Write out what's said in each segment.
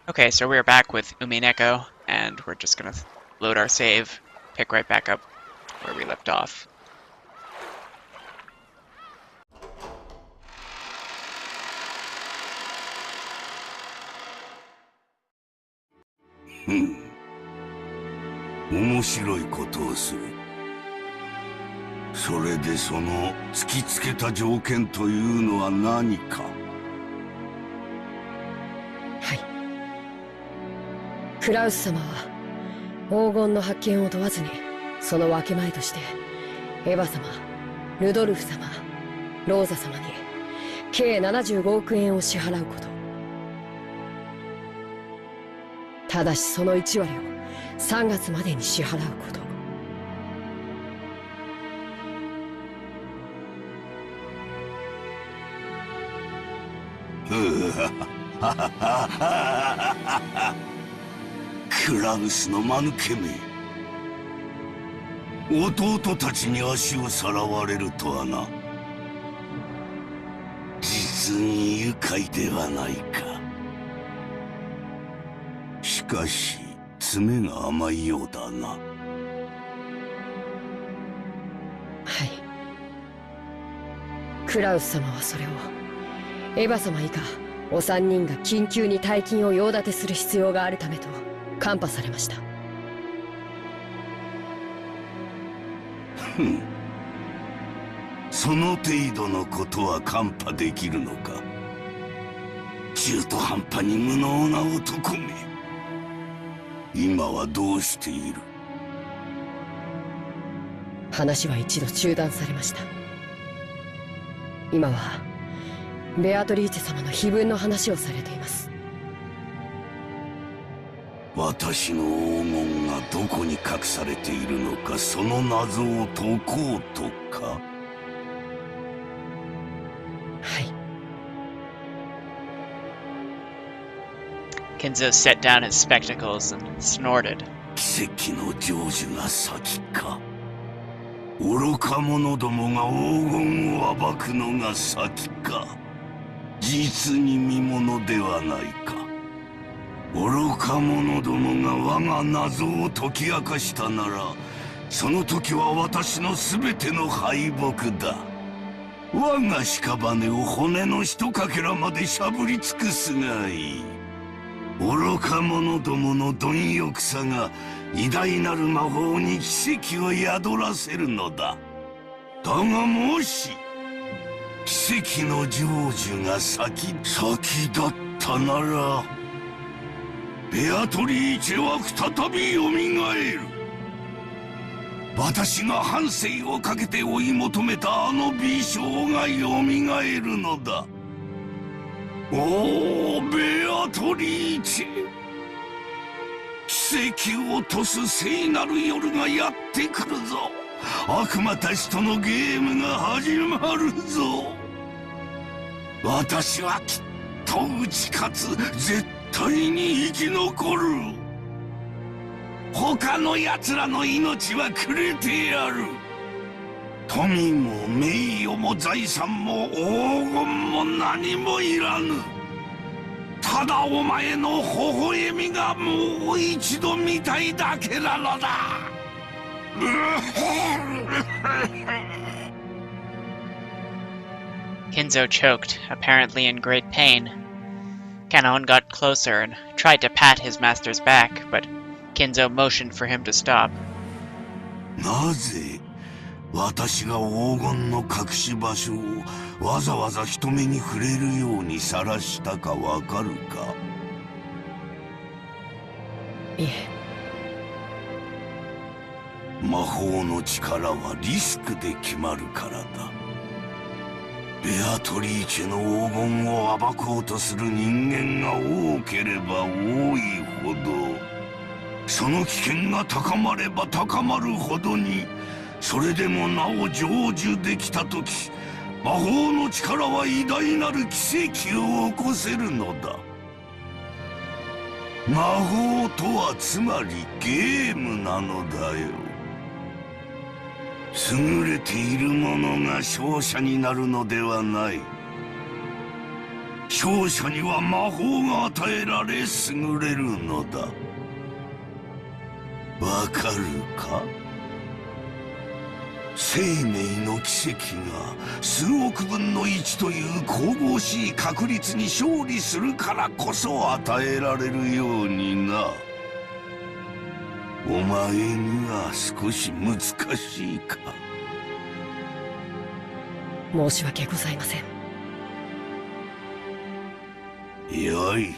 Okay, so we're back with Umineko, and we're just gonna load our save, pick right back up where we left off. Hmm. 面白いことをする。それでその突きつけた条件というのは何か。はい。クラウス様は黄金の発見を問わずに、その分け前としてエヴァ様、ルドルフ様、ローザ様に計75億円を支払うこと。ただしその1割を3月までに支払うこと。クラウスの間抜けめ。弟たちに足をさらわれるとはな。実に愉快ではないか。しかし詰めが甘いようだな。はい。クラウス様はそれをエヴァ様以下お三人が緊急に大金を用立てする必要があるためとカンパされました。ふん。その程度のことはカンパできるのか。中途半端に無能な男め。今はどうしている？話は一度中断されました。今はベアトリーチェ様の碑文の話をされています。私の黄金がどこに隠されているのか、その謎を解こうとか。はい。Kenzo set down his spectacles and snorted. 奇跡の成就が先か。愚か者どもが黄金を暴くのが先か。実に見ものではないか。愚か者どもが我が謎を解き明かしたなら、その時は私の全ての敗北だ。我が屍を骨の一かけらまでしゃぶり尽くすがいい。愚か者どもの貪欲さが偉大なる魔法に奇跡を宿らせるのだ。だがもし奇跡の成就が先だったなら、ベアトリーチェは再びよみがえる。私が半生をかけて追い求めたあの美少がよみがえるのだ。おー、ベアトリーチェ、奇跡を落とす聖なる夜がやってくるぞ。悪魔たちとのゲームが始まるぞ。私はきっと打ち勝つ。絶対に生き残る。他の奴らの命はくれてやる。富も名誉も財産も黄金も何もいらぬ。ただお前の微笑みがもう一度見たいだけなのだ。Kenzo choked, apparently in great pain. Kanon got closer and tried to pat his master's back, but Kenzo motioned for him to stop. なぜ私が黄金の隠し場所をわざわざ人目に触れるように晒したかわかるか？いえ。魔法の力はリスクで決まるからだ。ベアトリーチェの黄金を暴こうとする人間が多ければ多いほど、その危険が高まれば高まるほどに、それでもなお成就できたとき、魔法の力は偉大なる奇跡を起こせるのだ。魔法とはつまりゲームなのだよ。優れている者が勝者になるのではない。勝者には魔法が与えられ優れるのだ。わかるか？生命の奇跡が数億分の1という神々しい確率に勝利するからこそ与えられるようにな。お前には少し難しいか。申し訳ございません。よい。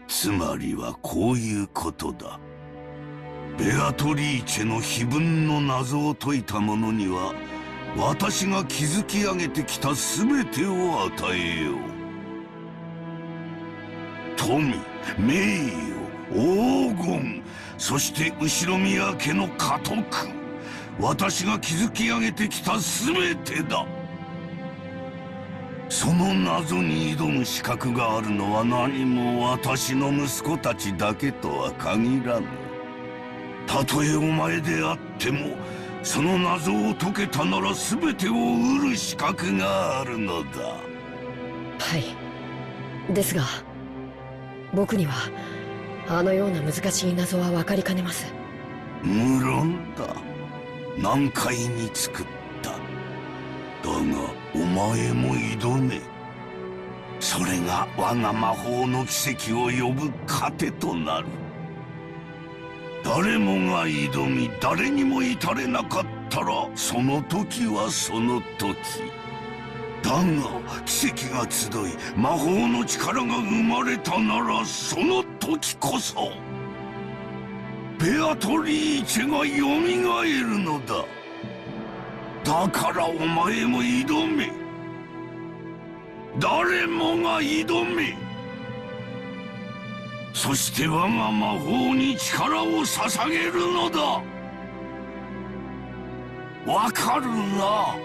つまりはこういうことだ。ベアトリーチェの碑文の謎を解いた者には、私が築き上げてきた全てを与えよう。富、名誉、黄金、そして後宮家の家督。私が築き上げてきた全てだ。その謎に挑む資格があるのは何も私の息子たちだけとは限らぬ。たとえお前であっても、その謎を解けたなら全てを得る資格があるのだ。はい。ですが、僕にはあのような難しい謎は分かりかねます。無論だ。難解に作った。だがお前も挑め。それが我が魔法の奇跡を呼ぶ糧となる。誰もが挑み、誰にも至れなかったら、その時はその時。だが奇跡が集い、魔法の力が生まれたなら、その時こそベアトリーチェがよみがえるのだ。だからお前も挑め。誰もが挑め。そして我が魔法に力を捧げるのだ。わかるな？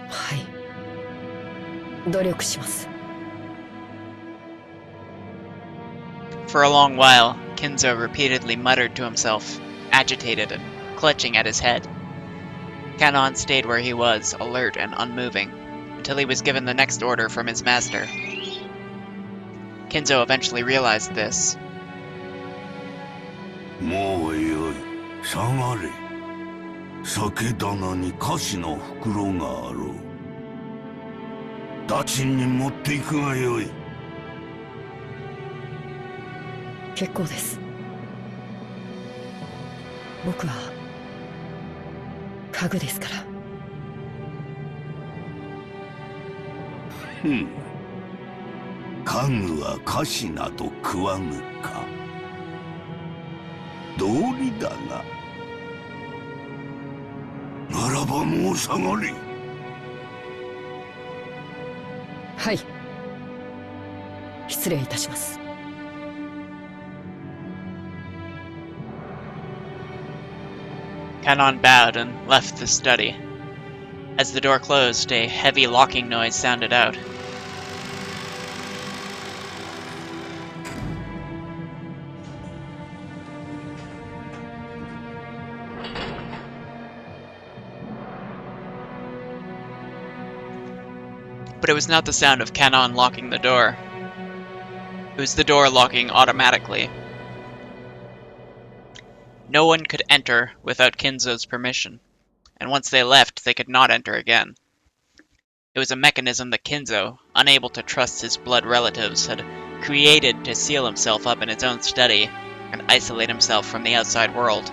はい。努力します。For a long while, Kinzo repeatedly muttered to himself, agitated and clutching at his head. Kanon stayed where he was, alert and unmoving, until he was given the next order from his master. Kinzo eventually realized this. もうよい。下がれ。酒棚に菓子の袋があろう。ダチンに持っていくがよい。結構です。僕は家具ですから。ふん。家具は菓子など食わぬか。道理だが。ならばもう下がれ。はい。失礼いたします。Kanon bowed and left the study. As the door closed, a heavy locking noise sounded out. But it was not the sound of Kanon locking the door. It was the door locking automatically. No one could enter without Kinzo's permission, and once they left, they could not enter again. It was a mechanism that Kinzo, unable to trust his blood relatives, had created to seal himself up in his own study and isolate himself from the outside world.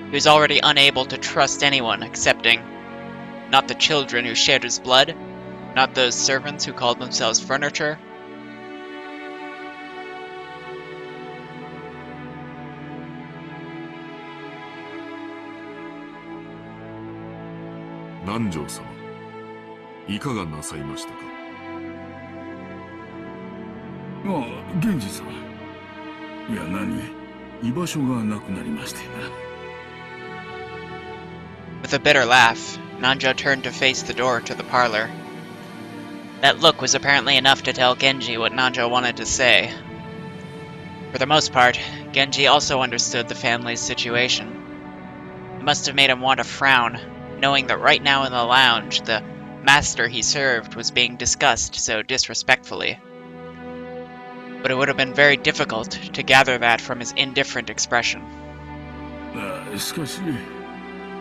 He was already unable to trust anyone excepting not the children who shared his blood, not those servants who called themselves furniture. Nanjo様、いかがなさいましたか？ああ、源氏様。いや、何？居場所がなくなりましてな。With a bitter laugh, Nanjo turned to face the door to the parlor. That look was apparently enough to tell Genji what Nanjo wanted to say. For the most part, Genji also understood the family's situation. It must have made him want to frown, knowing that right now in the lounge, the master he served was being discussed so disrespectfully. But it would have been very difficult to gather that from his indifferent expression. しかし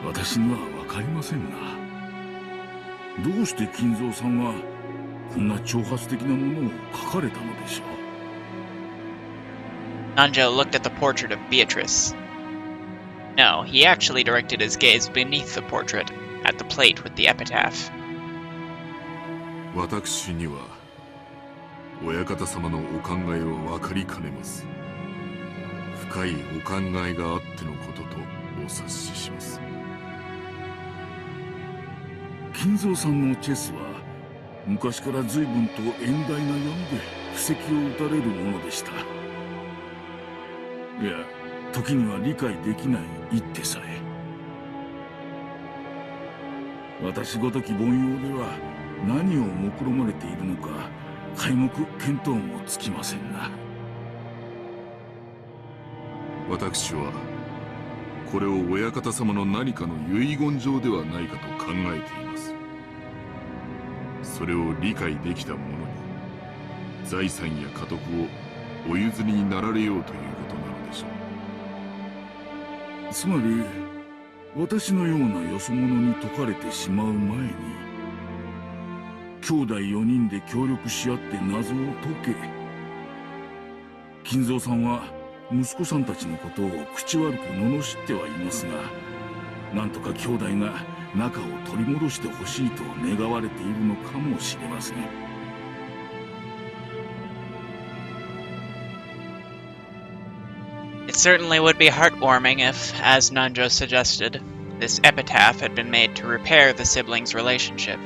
私には分かりませんな。どうして金蔵さんはこんな挑発的なものを書かれたのでしょう。Nanjo looked at the portrait of Beatrice. No, he actually directed his gaze beneath the portrait, at the plate with the epitaph. 私には親方様のお考えを分かりかねます。深いお考えがあってのこととお察しします。金蔵さんのチェスは昔から随分と遠大な読みで布石を打たれるものでした。いや、時には理解できない一手さえ。私ごとき凡庸では何を目論まれているのか皆目見当もつきませんな。私はこれを親方様の何かの遺言状ではないかと考えています。それを理解できた者に財産や家督をお譲りになられようということなのでしょう。つまり私のようなよそ者に解かれてしまう前に兄弟4人で協力し合って謎を解け。金蔵さんは息子さんたちのことを口悪く罵ってはいますが、なんとか兄弟が仲を取り戻してほしいと願われているのかもしれません。It certainly would be heartwarming if, as Nanjo suggested, this epitaph had been made to repair the siblings' relationship.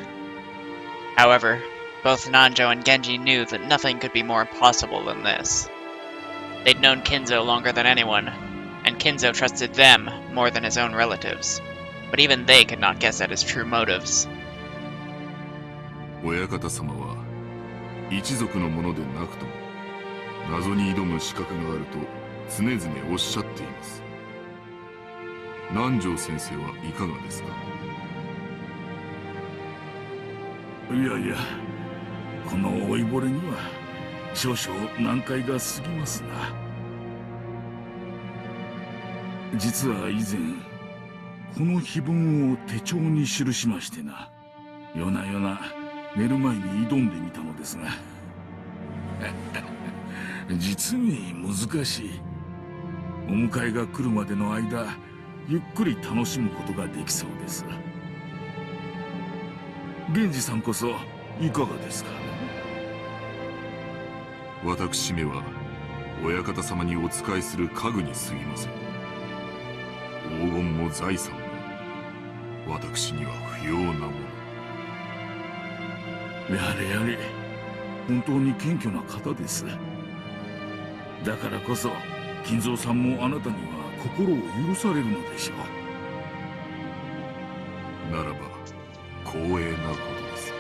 However, both Nanjo and Genji knew that nothing could be more impossible than this. They'd known Kinzo longer than anyone, and Kinzo trusted them more than his own relatives. But even they could not guess at his true motives. 親方様は一族のものでなくとも謎に挑む資格があると常々おっしゃっています。南條先生はいかがですか。いやいや、この老いぼれには少々難解が過ぎますな。実は以前この碑文を手帳に記しましてな、夜な夜な寝る前に挑んでみたのですが実に難しい。お迎えが来るまでの間ゆっくり楽しむことができそうです。源氏さんこそいかがですか。私めは親方様にお仕えする家具に過ぎません。黄金も財産も私には不要なもの。やれやれ、本当に謙虚な方です。だからこそ金蔵さんもあなたには心を許されるのでしょう。ならば光栄なことです。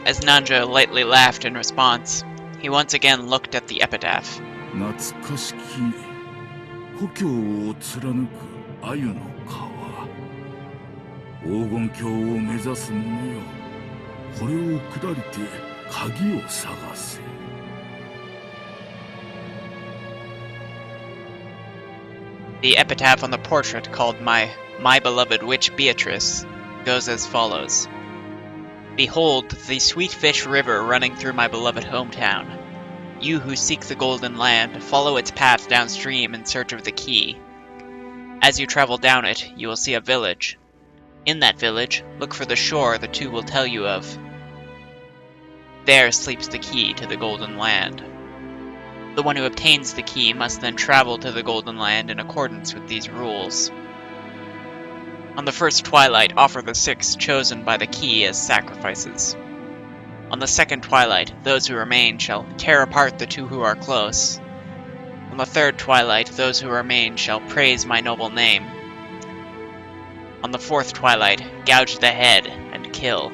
As Nanjo lightly laughed in response, he once again looked at the epitaph. 懐かしき故郷を貫く鮎の川、黄金鏡を目指す者よ、これを下りて鍵を探せ。The epitaph on the portrait called my beloved witch Beatrice goes as follows. Behold the sweet fish river running through my beloved hometown. You who seek the golden land, follow its path downstream in search of the key. As you travel down it, you will see a village. In that village, look for the shore the two will tell you of. There sleeps the key to the golden land. The one who obtains the key must then travel to the golden land in accordance with these rules. On the first twilight, offer the 6 chosen by the key as sacrifices. On the second twilight, those who remain shall tear apart the 2 who are close. On the third twilight, those who remain shall praise my noble name. On the fourth twilight, gouge the head and kill.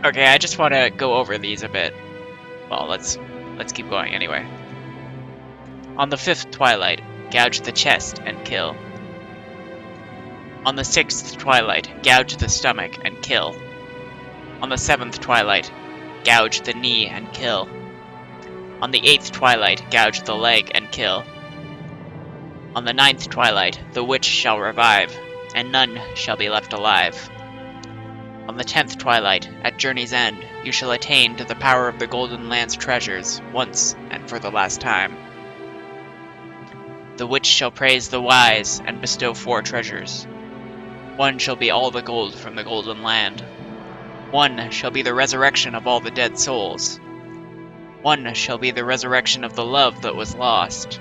Okay, I just want to go over these a bit. Well, let's keep going anyway. On the 5th twilight, gouge the chest and kill. On the 6th twilight, gouge the stomach and kill. On the 7th twilight, gouge the knee and kill. On the 8th twilight, gouge the leg and kill. On the 9th twilight, the witch shall revive, and none shall be left alive. On the 10th twilight, at journey's end, you shall attain to the power of the Golden Land's treasures, once and for the last time. The witch shall praise the wise and bestow 4 treasures. One shall be all the gold from the Golden Land. One shall be the resurrection of all the dead souls. One shall be the resurrection of the love that was lost.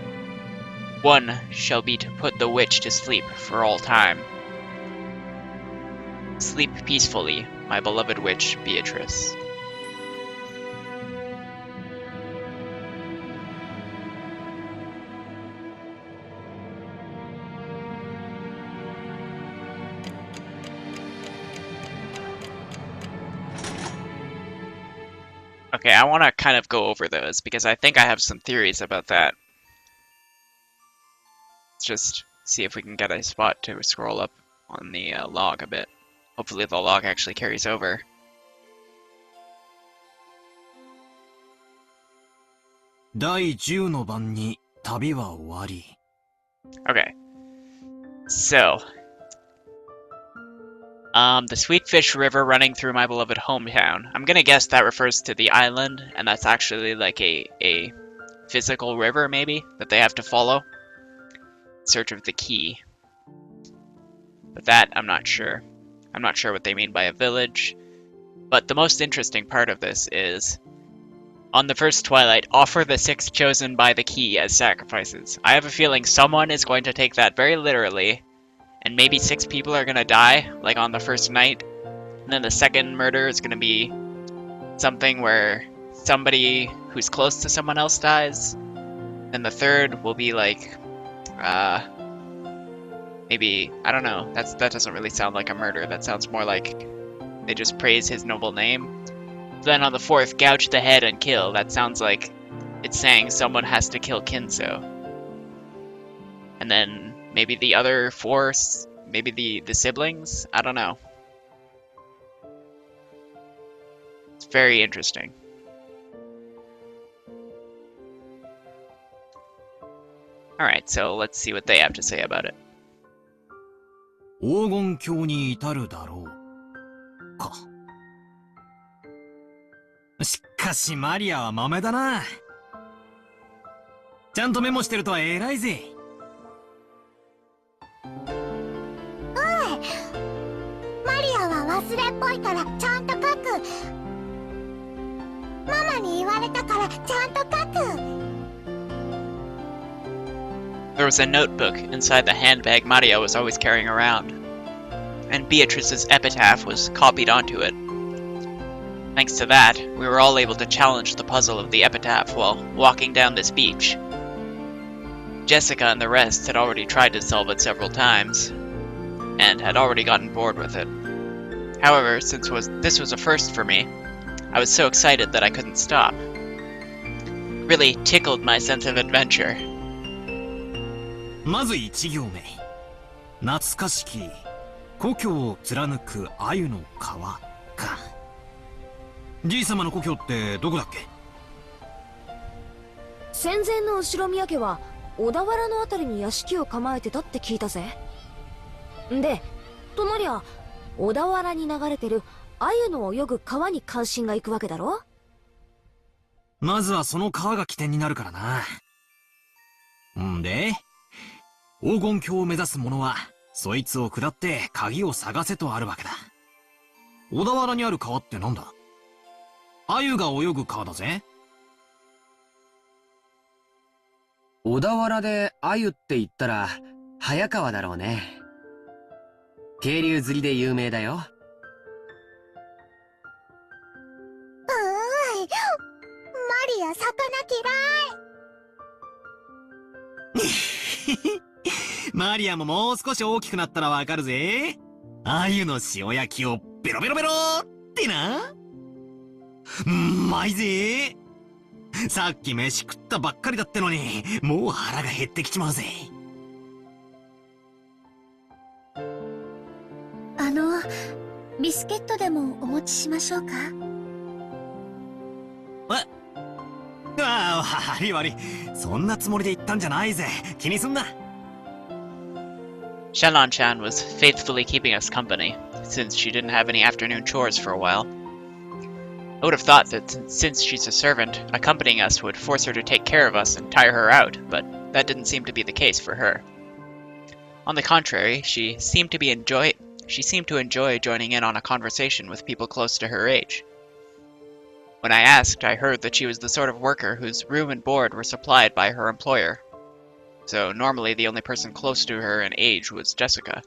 One shall be to put the witch to sleep for all time. Sleep peacefully, my beloved witch Beatrice. Okay, I want to kind of go over those because I think I have some theories about that. Let's just see if we can get a spot to scroll up on the log a bit. Hopefully the log actually carries over. Okay, so the Sweetfish River running through my beloved hometown. I'm gonna guess that refers to the island, and that's actually like a physical river, maybe, that they have to follow in search of the key. But that, I'm not sure. I'm not sure what they mean by a village. But the most interesting part of this is, on the first twilight, offer the 6 chosen by the key as sacrifices. I have a feeling someone is going to take that very literally, and maybe 6 people are gonna die, like on the first night. And then the second murder is gonna be something where somebody who's close to someone else dies. Then the third will be like, maybe, I don't know, that doesn't really sound like a murder. That sounds more like they just praise his noble name. Then on the 4th, gouge the head and kill. That sounds like it's saying someone has to kill Kinzo. And then maybe the other 4, maybe the siblings? I don't know. It's very interesting. Alright, so let's see what they have to say about it. 黄金鏡に至るだろうか。しかしマリアは豆だな。ちゃんとメモしてるとは偉いぜ。マリアは忘れっぽいからちゃんと書く。ママに言われたからちゃんと書く。 There was a notebook inside the handbag Maria was always carrying around, and Beatrice's epitaph was copied onto it. Thanks to that, we were all able to challenge the puzzle of the epitaph while walking down this beach. Jessica and the rest had already tried to solve it several times, and had already gotten bored with it. However, since this was a first for me, I was so excited that I couldn't stop. It really tickled my sense of adventure. まず1行目。懐かしき故郷を貫く鮎の川か。じいさまの故郷ってどこだっけ？戦前の後宮家は小田原のあたりに屋敷を構えてたって聞いたぜ。で、となりゃ小田原に流れてる鮎の泳ぐ川に関心がいくわけだろ？まずはその川が起点になるからな。んで、黄金鏡を目指す者はそいつを下って鍵を探せとあるわけだ。小田原にある川ってなんだ？鮎が泳ぐ川だぜ。小田原で鮎って言ったら早川だろうね。渓流釣りで有名だよ。マリア魚嫌い。マリアももう少し大きくなったらわかるぜ。鮎の塩焼きをベロベロベロってな。うまいぜ。さっき飯食ったばっかりだってのに、もう腹が減ってきちまうぜ。ビスケットでもお持ちしましょうか？ああ、悪い悪い。そんなつもりで言ったんじゃないぜ。気にすんな。Shannon-chan was faithfully keeping us company, since she didn't have any afternoon chores for a while. I would have thought that since she's a servant, accompanying us would force her to take care of us and tire her out, but that didn't seem to be the case for her. On the contrary, she seemed to enjoy joining in on a conversation with people close to her age. When I asked, I heard that she was the sort of worker whose room and board were supplied by her employer. So normally the only person close to her in age was Jessica.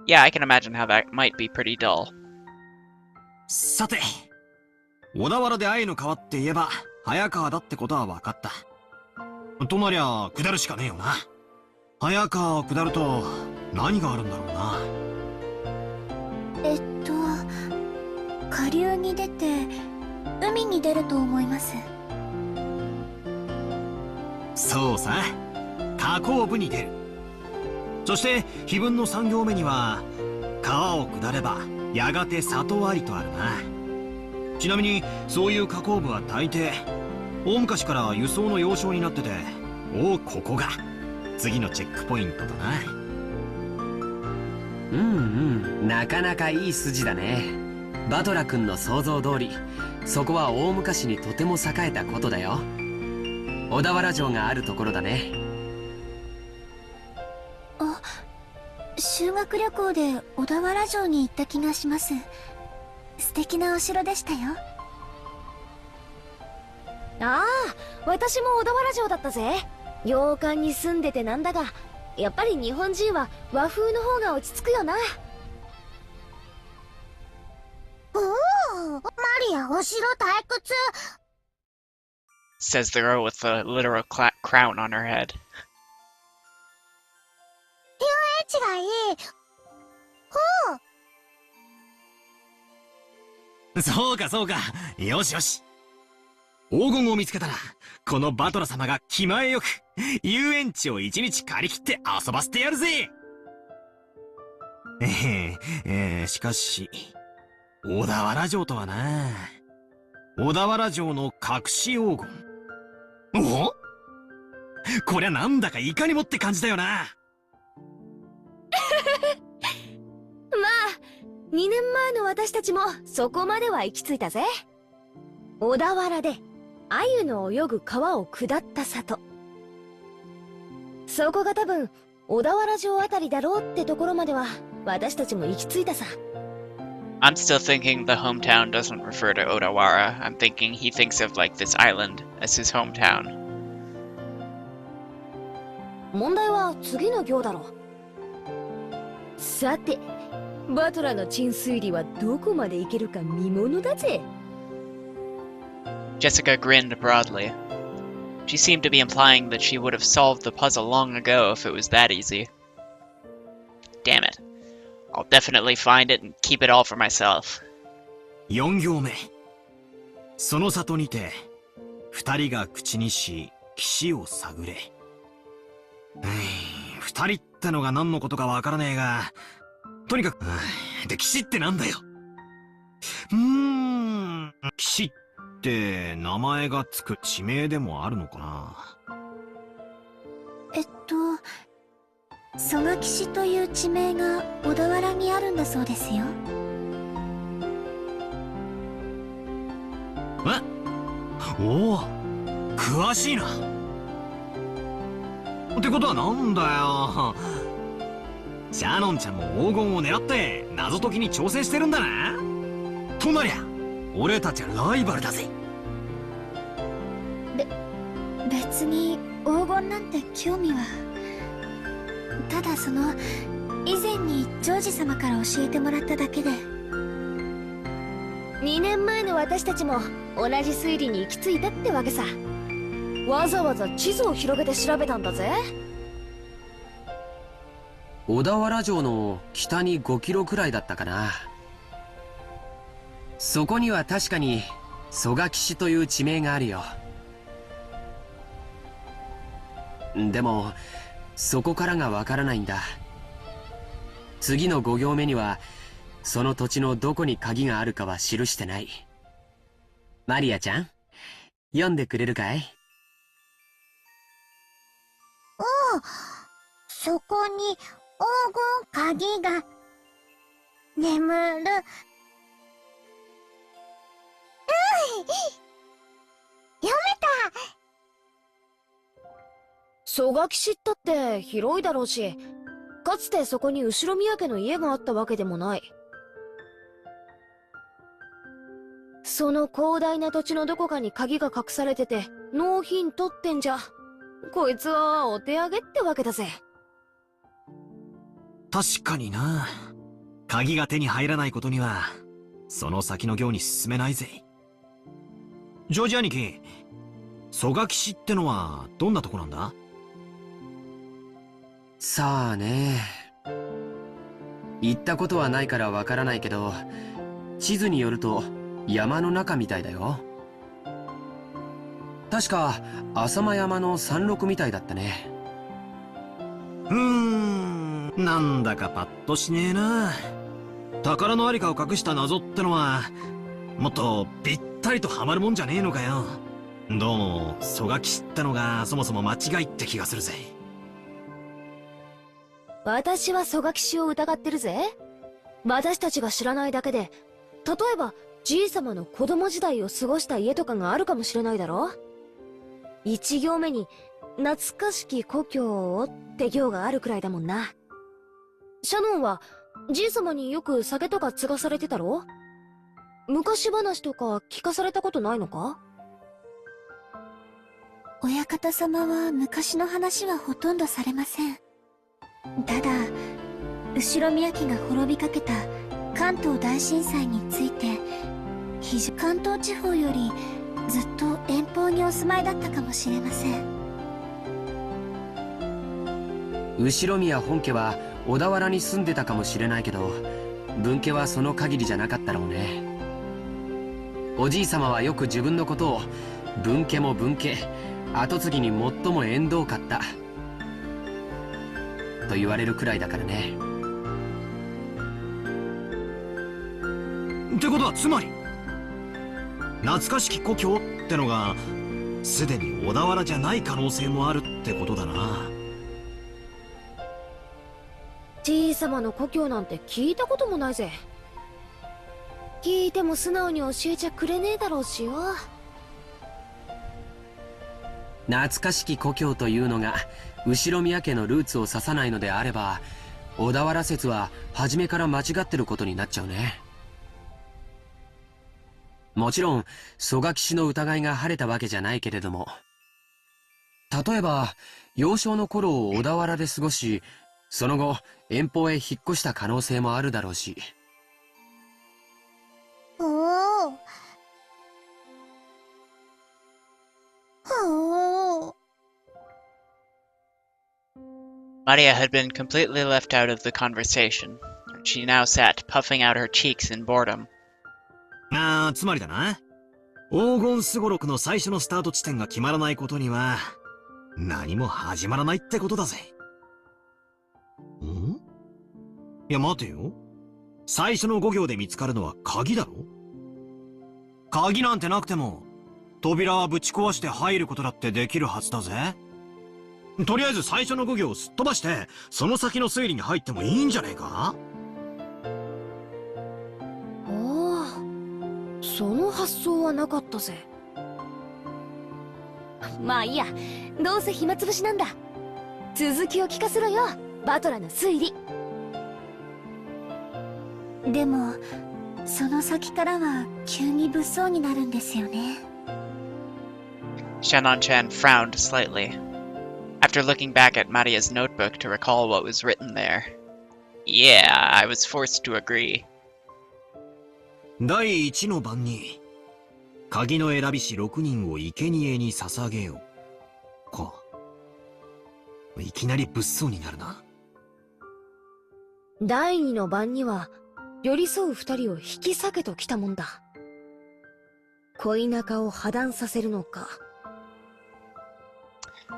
Yeah, I can imagine how that might be pretty dull. さて、小田原で愛の川って言えば早川だってことは分かった。となりゃ下るしかねえよな。早川を下ると何があるんだろうな。下流に出て海に出ると思います。そうさ、河口部に出る。そして碑文の3行目には川を下ればやがて里ありとあるな。ちなみにそういう河口部は大抵大昔から輸送の要衝になってて、ここが次のチェックポイントだな。なかなかいい筋だね。バトラ君の想像通り、そこは大昔にとても栄えたことだよ。小田原城があるところだね。修学旅行で小田原城に行った気がします。素敵なお城でしたよ。ああ、私も小田原城だったぜ。洋館に住んでてなんだが、やっぱり日本人は和風の方が落ち着くよな。マリア、お城退屈。Says the girl with the literal crown on her head. 遊園地がいい。そうかそうか。よしよし。黄金を見つけたら、このバトラ様が気前よく遊園地を一日借り切って遊ばせてやるぜ。しかし小田原城とはな。小田原城の隠し黄金。こりゃなんだかいかにもって感じだよな。まあ、2年前の私たちもそこまでは行き着いたぜ。小田原で鮎の泳ぐ川を下った里。そこが多分小田原城あたりだろうってところまでは私たちも行き着いたさ。I'm still thinking the hometown doesn't refer to Odawara. I'm thinking he thinks of like this island as his hometown. 問題は次の行だろ。さて、バトラの鎮水理はどこまで行けるか見ものだぜ。Jessica grinned broadly. She seemed to be implying that she would have solved the puzzle long ago if it was that easy. Damn it. I'll definitely find it and keep it all for myself. 4行目。その里にて二人が口にし岸を探れ。二人ってのが何のことかわからねえが、とにかく、で岸ってなんだよ。岸って名前がつく地名でもあるのかな。曽我岸という地名が小田原にあるんだそうですよ。おお、詳しいな。ってことはなんだよ。シャノンちゃんも黄金を狙って謎解きに挑戦してるんだな。となりゃ俺たちはライバルだぜ。別に黄金なんて興味は。ただ以前にジョージ様から教えてもらっただけで。2年前の私たちも同じ推理に行き着いたってわけさ。わざわざ地図を広げて調べたんだぜ。小田原城の北に5キロくらいだったかな。そこには確かに蘇我騎士という地名があるよ。でもそこからがわからないんだ。次の5行目にはその土地のどこに鍵があるかは記してない。マリアちゃん、読んでくれるかい？おう、そこに黄金鍵が眠る。読めた。蘇我騎士ったって広いだろうし、かつてそこに後宮家の家があったわけでもない。その広大な土地のどこかに鍵が隠されててノーヒントってんじゃ、こいつはお手上げってわけだぜ。確かにな。鍵が手に入らないことにはその先の行に進めないぜ。ジョージ兄貴、蘇我騎士ってのはどんなとこなんだ？さあね、行ったことはないからわからないけど、地図によると山の中みたいだよ。確か浅間山の山麓みたいだったね。なんだかパッとしねえな。宝のありかを隠した謎ってのはもっとぴったりとハマるもんじゃねえのかよ。どうも蘇我騎士ってのがそもそも間違いって気がするぜ。私は蘇我騎士を疑ってるぜ。私たちが知らないだけで、例えばじいさまの子供時代を過ごした家とかがあるかもしれないだろ。1行目に懐かしき故郷をって行があるくらいだもんな。シャノンはじいさまによく酒とか継がされてたろ？昔話とか聞かされたことないのか？親方様は昔の話はほとんどされません。ただ、後宮家が滅びかけた関東大震災について、関東地方よりずっと遠方にお住まいだったかもしれません。後宮本家は小田原に住んでたかもしれないけど、分家はその限りじゃなかったろうね。おじいさまはよく自分のことを分家も分家、跡継ぎに最も縁遠かったと言われるくらいだからね。ってことはつまり懐かしき故郷ってのがすでに小田原じゃない可能性もあるってことだな。じいさまの故郷なんて聞いたこともないぜ。聞いても素直に教えちゃくれねえだろうしよ。懐かしき故郷というのが後宮家のルーツを指さないのであれば、小田原説は初めから間違ってることになっちゃうね。もちろん蘇我騎士の疑いが晴れたわけじゃないけれども、例えば幼少の頃を小田原で過ごし、その後遠方へ引っ越した可能性もあるだろうし。おお。おお。Maria had been completely left out of the conversation, and she now sat puffing out her cheeks in boredom. つまりだな。黄金すごろくの最初のスタート地点が決まらないことには何も始まらないってことだぜ。いや待てよ。最初の5行で見つかるのは鍵だろ？鍵なんてなくても扉はぶち壊して入ることだってできるはずだぜ。とりあえず最初の5行をすっ飛ばしてその先の推理に入ってもいいんじゃねえか？その発想はなかったぜ。まあいいや、どうせ暇つぶしなんだ。続きを聞かせろよ、バトラの推理。でもその先からは急に物騒になるんですよね。Shannon-chan frowned slightly, after looking back at Maria's notebook to recall what was written there. Yeah, I was forced to agree. 第一の番に鍵の選びし6人を生贄に捧げようか。いきなり物騒になるな。第二の番には寄り添う2人を引き裂けときたもんだ。恋仲を破談させるのか。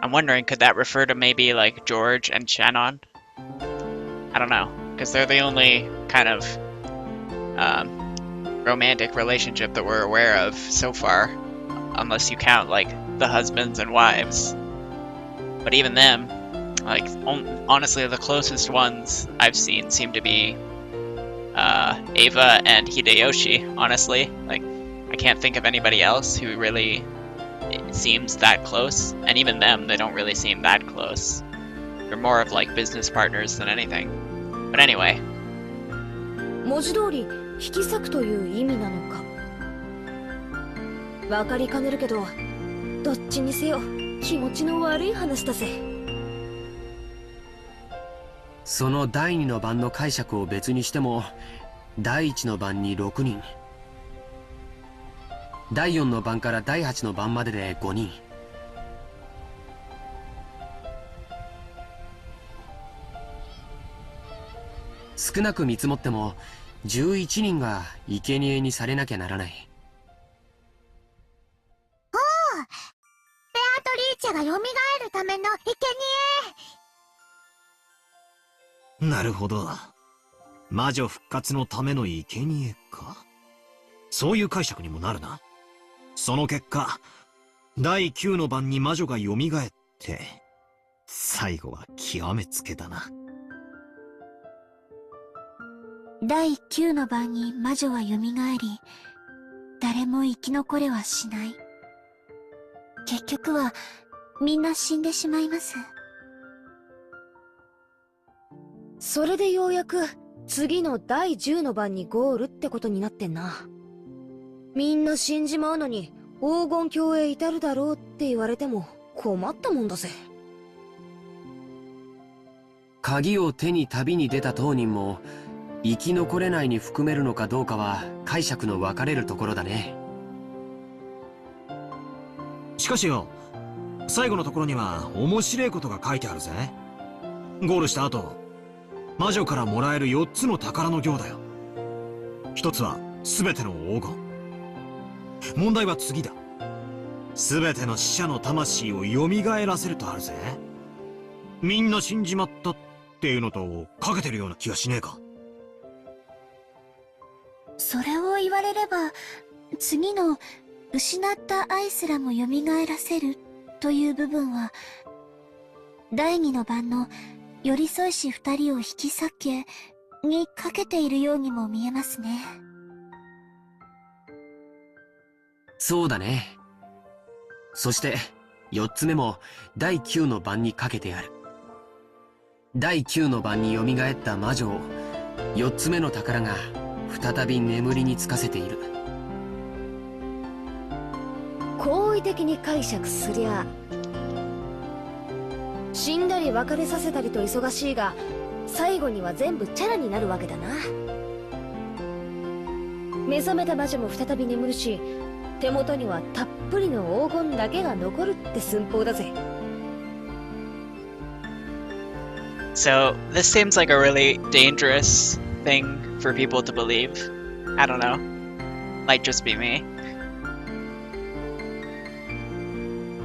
I'm wondering, could that refer to maybe like George and Shannon? I don't know, because they're the only kind of romantic relationship that we're aware of so far, unless you count like the husbands and wives. But even them, like honestly, the closest ones I've seen seem to be Ava and Hideyoshi. Honestly, like I can't think of anybody else who really seems that close, and even them, they don't really seem that close. They're more of like business partners than anything. But anyway. 文字通り引き裂くという意味なのか。わかりかねるけど、どっちにせよ気持ちの悪い話だぜ。その第2の番の解釈を別にしても、第1の番に6人、第4の番から第8の番までで5人。少なく見積もっても11人が生贄にされなきゃならない。おお、ベアトリーチェが蘇るための生贄。なるほど。魔女復活のための生贄か。そういう解釈にもなるな。その結果、第9の番に魔女が蘇って、最後は極めつけだな。第9の番に魔女は蘇り、誰も生き残れはしない。結局はみんな死んでしまいます。それでようやく次の第10の番にゴールってことになってんな。みんな死んじまうのに黄金鏡へ至るだろうって言われても困ったもんだぜ。鍵を手に旅に出た当人も生き残れないに含めるのかどうかは解釈の分かれるところだね。しかしよ、最後のところには面白いことが書いてあるぜ。ゴールした後、魔女からもらえる4つの宝の行だよ。1つは全ての黄金。問題は次だ。全ての死者の魂を蘇らせるとあるぜ。みんな死んじまったっていうのとかけてるような気がしねえか。それを言われれば、次の失った愛すらも蘇らせるという部分は、第2の番の寄り添いし2人を引き裂けにかけているようにも見えますね。そうだね。そして4つ目も第9の番にかけてある。第9の番に蘇った魔女を4つ目の宝が再び眠りにつかせている。好意的に解釈すりゃ、死んだり別れさせたりと忙しいが、最後には全部チャラになるわけだな。目覚めた魔女も再び眠るし、手元にはたっぷりの黄金だけが残るって寸法だぜ。So, this seems like a really dangerous thing for people to believe. I don't know. Might just be me.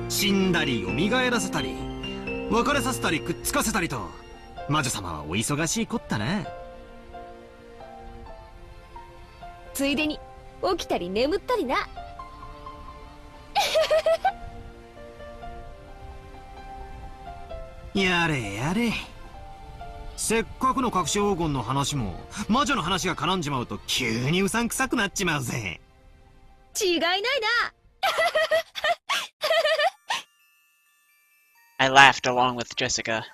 死んだり蘇らせたり、別れさせたりくっつかせたりと、魔女様はお忙しいこったね。ついでに起きたり眠ったりな。やれやれ。せっかくの隠し黄金の話も魔女の話が絡んじまうと急にうさんくさくなっちまうぜ。違いないな。I laughed along with Jessica.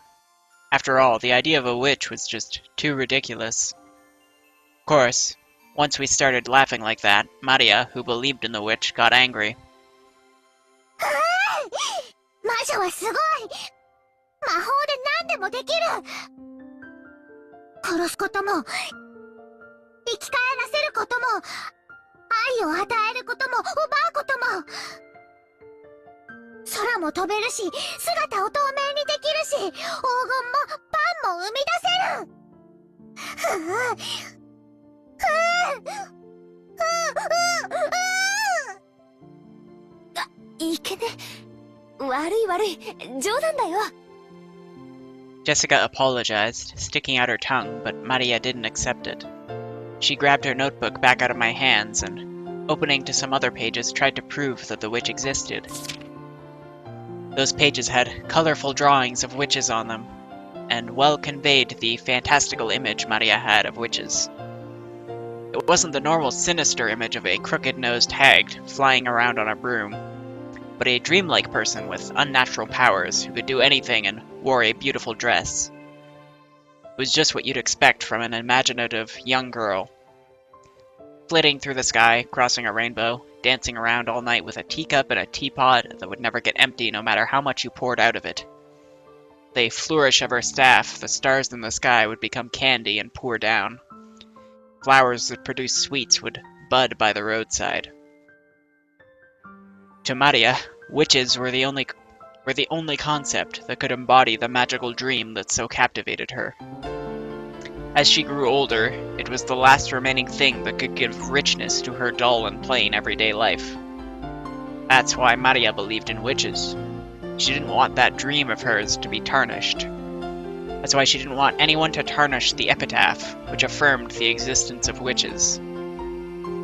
After all, the idea of a witch was just too ridiculous. Of course, once we started laughing like that, Maria, who believed in the witch, got angry. 魔女はすごい。魔法で何でもできる。殺すことも、生き返らせることも、愛を与えることも、奪うことも。空も飛べるし、姿を透明にできるし、黄金もパンも生み出せる。いけね。悪い悪い。冗談だよ。Jessica apologized, sticking out her tongue, but Maria didn't accept it. She grabbed her notebook back out of my hands and, opening to some other pages, tried to prove that the witch existed. Those pages had colorful drawings of witches on them, and well conveyed the fantastical image Maria had of witches. It wasn't the normal sinister image of a crooked-nosed hag flying around on a broom, but a dreamlike person with unnatural powers who could do anything and wore a beautiful dress. It was just what you'd expect from an imaginative young girl. Flitting through the sky, crossing a rainbow, dancing around all night with a teacup and a teapot that would never get empty no matter how much you poured out of it. With a flourish of her staff, the stars in the sky would become candy and pour down. Flowers that produced sweets would bud by the roadside. To Maria, witches were the only concept that could embody the magical dream that so captivated her. As she grew older, it was the last remaining thing that could give richness to her dull and plain everyday life. That's why Maria believed in witches. She didn't want that dream of hers to be tarnished. That's why she didn't want anyone to tarnish the epitaph, which affirmed the existence of witches.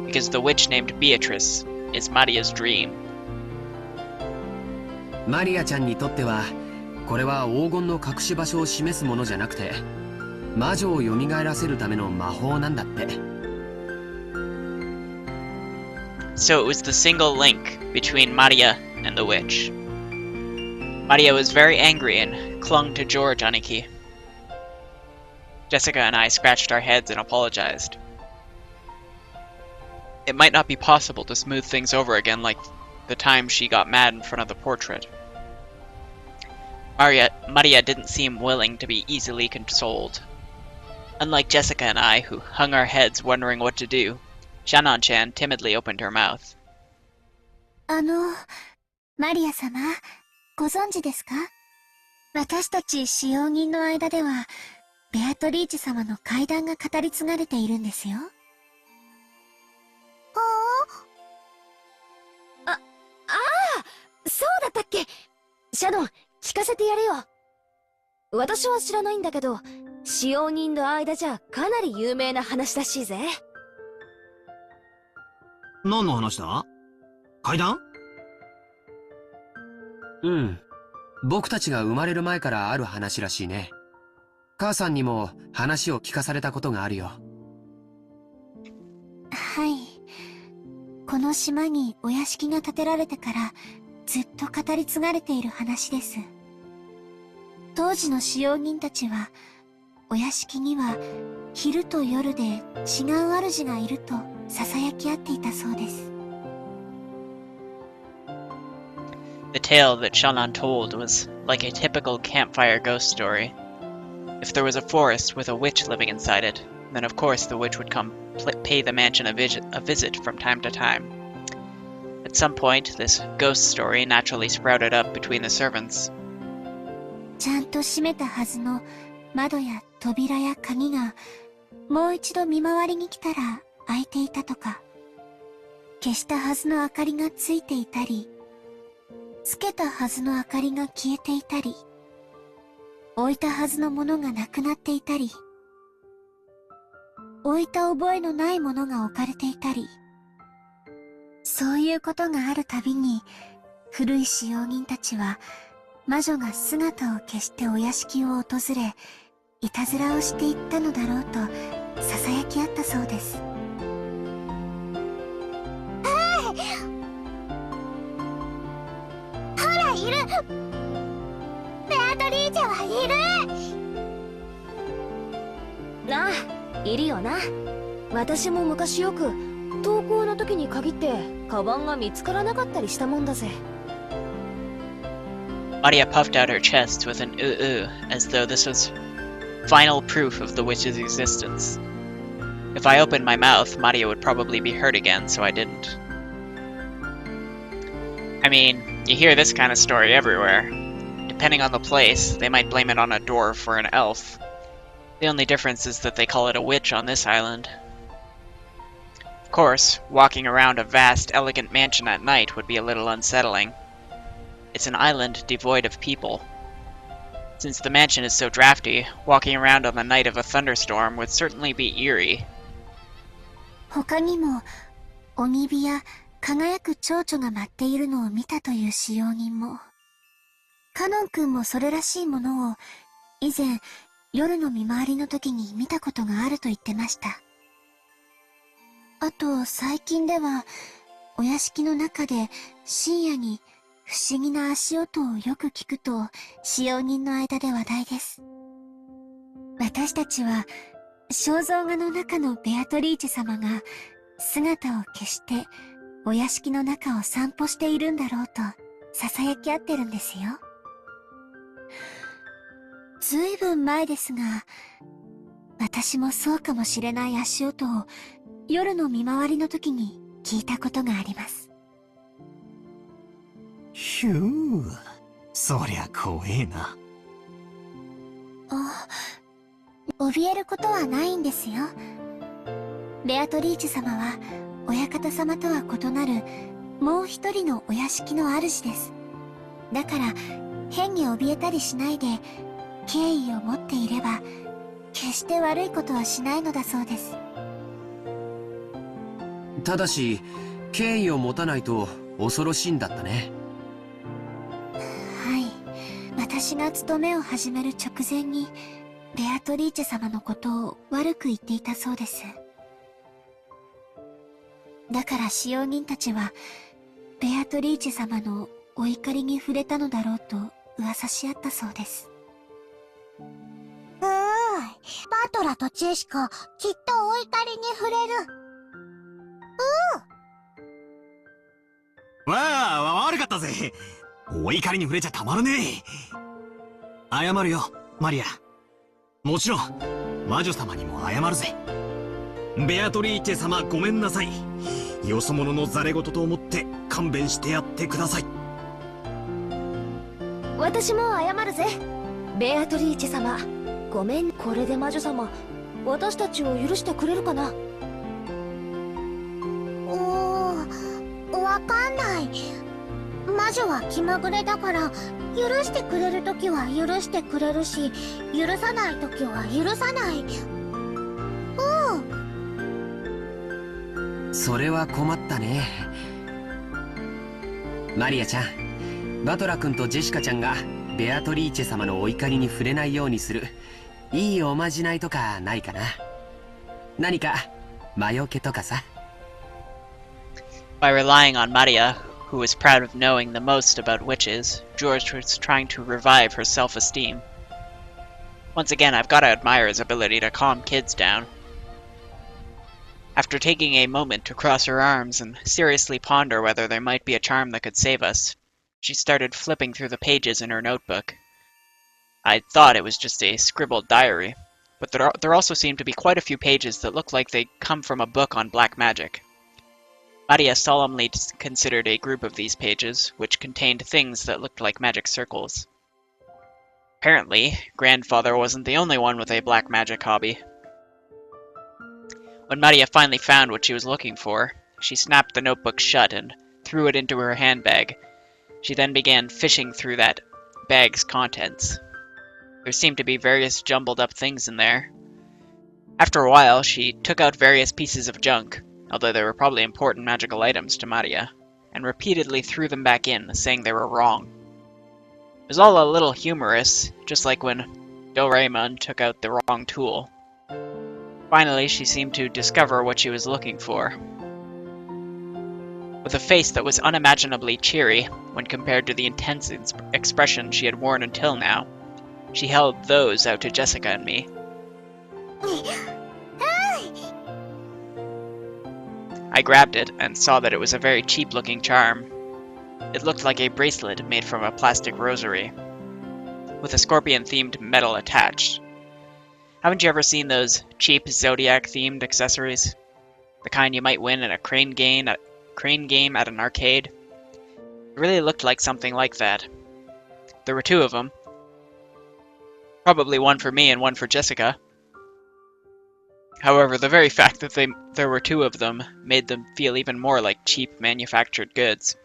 Because the witch named Beatrice is Maria's dream. マリアちゃんにとってはこれは黄金の隠し場所を示すものじゃなくて魔女を蘇らせるための魔法なんだって。 So it was the single link between Maria and the witch. Maria was very angry and clung to George Aniki. Jessica and I scratched our heads and apologized. It might not be possible to smooth things over again like the time she got mad in front of the portrait. Maria didn't seem willing to be easily consoled. Unlike Jessica and I, who hung our heads wondering what to do, Shannon-chan timidly opened her mouth. マリア様、ご存知ですか？私たち使用人の間では、ベアトリーチ様の怪談が語り継がれているんですよ。そうだったっけ？シャドン、聞かせてやれよ。私は知らないんだけど、使用人の間じゃかなり有名な話らしいぜ。何の話だ？怪談？うん。僕たちが生まれる前からある話らしいね。母さんにも話を聞かされたことがあるよ。はい。この島にお屋敷が建てられてからずっと語り継がれている話です。当時の使用人たちは、お屋敷には昼と夜で違う主がいると囁き合っていたそうです。The tale that Shannon told was like a typical campfire ghost story. If there was a forest with a witch living inside it, then of course the witch would come pay the mansion a visit from time to time. At some point, this ghost story naturally sprouted up between the servants. ちゃんと閉めたはずの窓や扉や鍵がもう一度見回りに来たら開いていたとか、消したはずの明かりがついていたり、つけたはずの明かりが消えていたり、置いたはずのものがなくなっていたり、置いた覚えのないものが置かれていたり、そういうことがあるたびに古い使用人たちは魔女が姿を消してお屋敷を訪れ、いたずらをしていったのだろうと囁き合ったそうです。ほら、いる！ベアトリーチェはいる！なあ、いるよな。私も昔よく登校の時に限ってカバンが見つからなかったりしたもんだぜ。Maria puffed out her chest with an as though this was final proof of the witch's existence. If I opened my mouth, Maria would probably be hurt again, so I didn't. I mean, you hear this kind of story everywhere. Depending on the place, they might blame it on a dwarf or an elf. The only difference is that they call it a witch on this island. Of course, walking around a vast, elegant mansion at night would be a little unsettling, It's an island devoid of people. Since the mansion is so drafty, walking around on the night of a thunderstorm would certainly be eerie. 他にも鬼火や輝く蝶々が舞っているのを見たという使用人も。カノン君もそれらしいものを以前夜の見回りの時に見たことがあると言ってました。あと最近ではお屋敷の中で深夜に不思議な足音をよく聞くと使用人の間で話題です。私たちは肖像画の中のベアトリーチェ様が姿を消してお屋敷の中を散歩しているんだろうと囁き合ってるんですよ。ずいぶん前ですが、私もそうかもしれない足音を夜の見回りの時に聞いたことがあります。ひゅー、そりゃ怖えな。怯えることはないんですよ。ベアトリーチェ様は親方様とは異なるもう一人のお屋敷の主です。だから変に怯えたりしないで敬意を持っていれば決して悪いことはしないのだそうです。ただし敬意を持たないと恐ろしいんだったね。はい、私が勤めを始める直前にベアトリーチェ様のことを悪く言っていたそうです。だから使用人たちはベアトリーチェ様のお怒りに触れたのだろうと噂し合ったそうです。バトラとジェシカきっとお怒りに触れる。わあ、悪かったぜ。お怒りに触れちゃたまるねえ。謝るよ、マリア。もちろん魔女様にも謝るぜ。ベアトリーチェ様、ごめんなさい。よそ者のザレ言と思って勘弁してやってください。私も謝るぜ。ベアトリーチェ様、ごめん。これで魔女様、私たちを許してくれるかな。わかんない。魔女は気まぐれだから許してくれるときは許してくれるし、許さないときは許さない。それは困ったね。マリアちゃん、バトラ君とジェシカちゃんがベアトリーチェ様のお怒りに触れないようにするいいおまじないとかないかな。何か魔除けとかさ。By relying on Maria, who was proud of knowing the most about witches, George was trying to revive her self-esteem. Once again, I've got to admire his ability to calm kids down. After taking a moment to cross her arms and seriously ponder whether there might be a charm that could save us, she started flipping through the pages in her notebook. I thought it was just a scribbled diary, but there also seemed to be quite a few pages that looked like they come from a book on black magic. Maria solemnly considered a group of these pages, which contained things that looked like magic circles. Apparently, Grandfather wasn't the only one with a black magic hobby. When Maria finally found what she was looking for, she snapped the notebook shut and threw it into her handbag. She then began fishing through that bag's contents. There seemed to be various jumbled up things in there. After a while, she took out various pieces of junk, although they were probably important magical items to Maria, and repeatedly threw them back in, saying they were wrong. It was all a little humorous, just like when Doraemon took out the wrong tool. Finally, she seemed to discover what she was looking for. With a face that was unimaginably cheery when compared to the intense expression she had worn until now, she held those out to Jessica and me. I grabbed it and saw that it was a very cheap-looking charm. It looked like a bracelet made from a plastic rosary, with a scorpion-themed medal attached. Haven't you ever seen those cheap Zodiac-themed accessories? The kind you might win in a crane game at an arcade? It really looked like something like that. There were two of them. Probably one for me and one for Jessica. However, the very fact that there were two of them made them feel even more like cheap manufactured goods.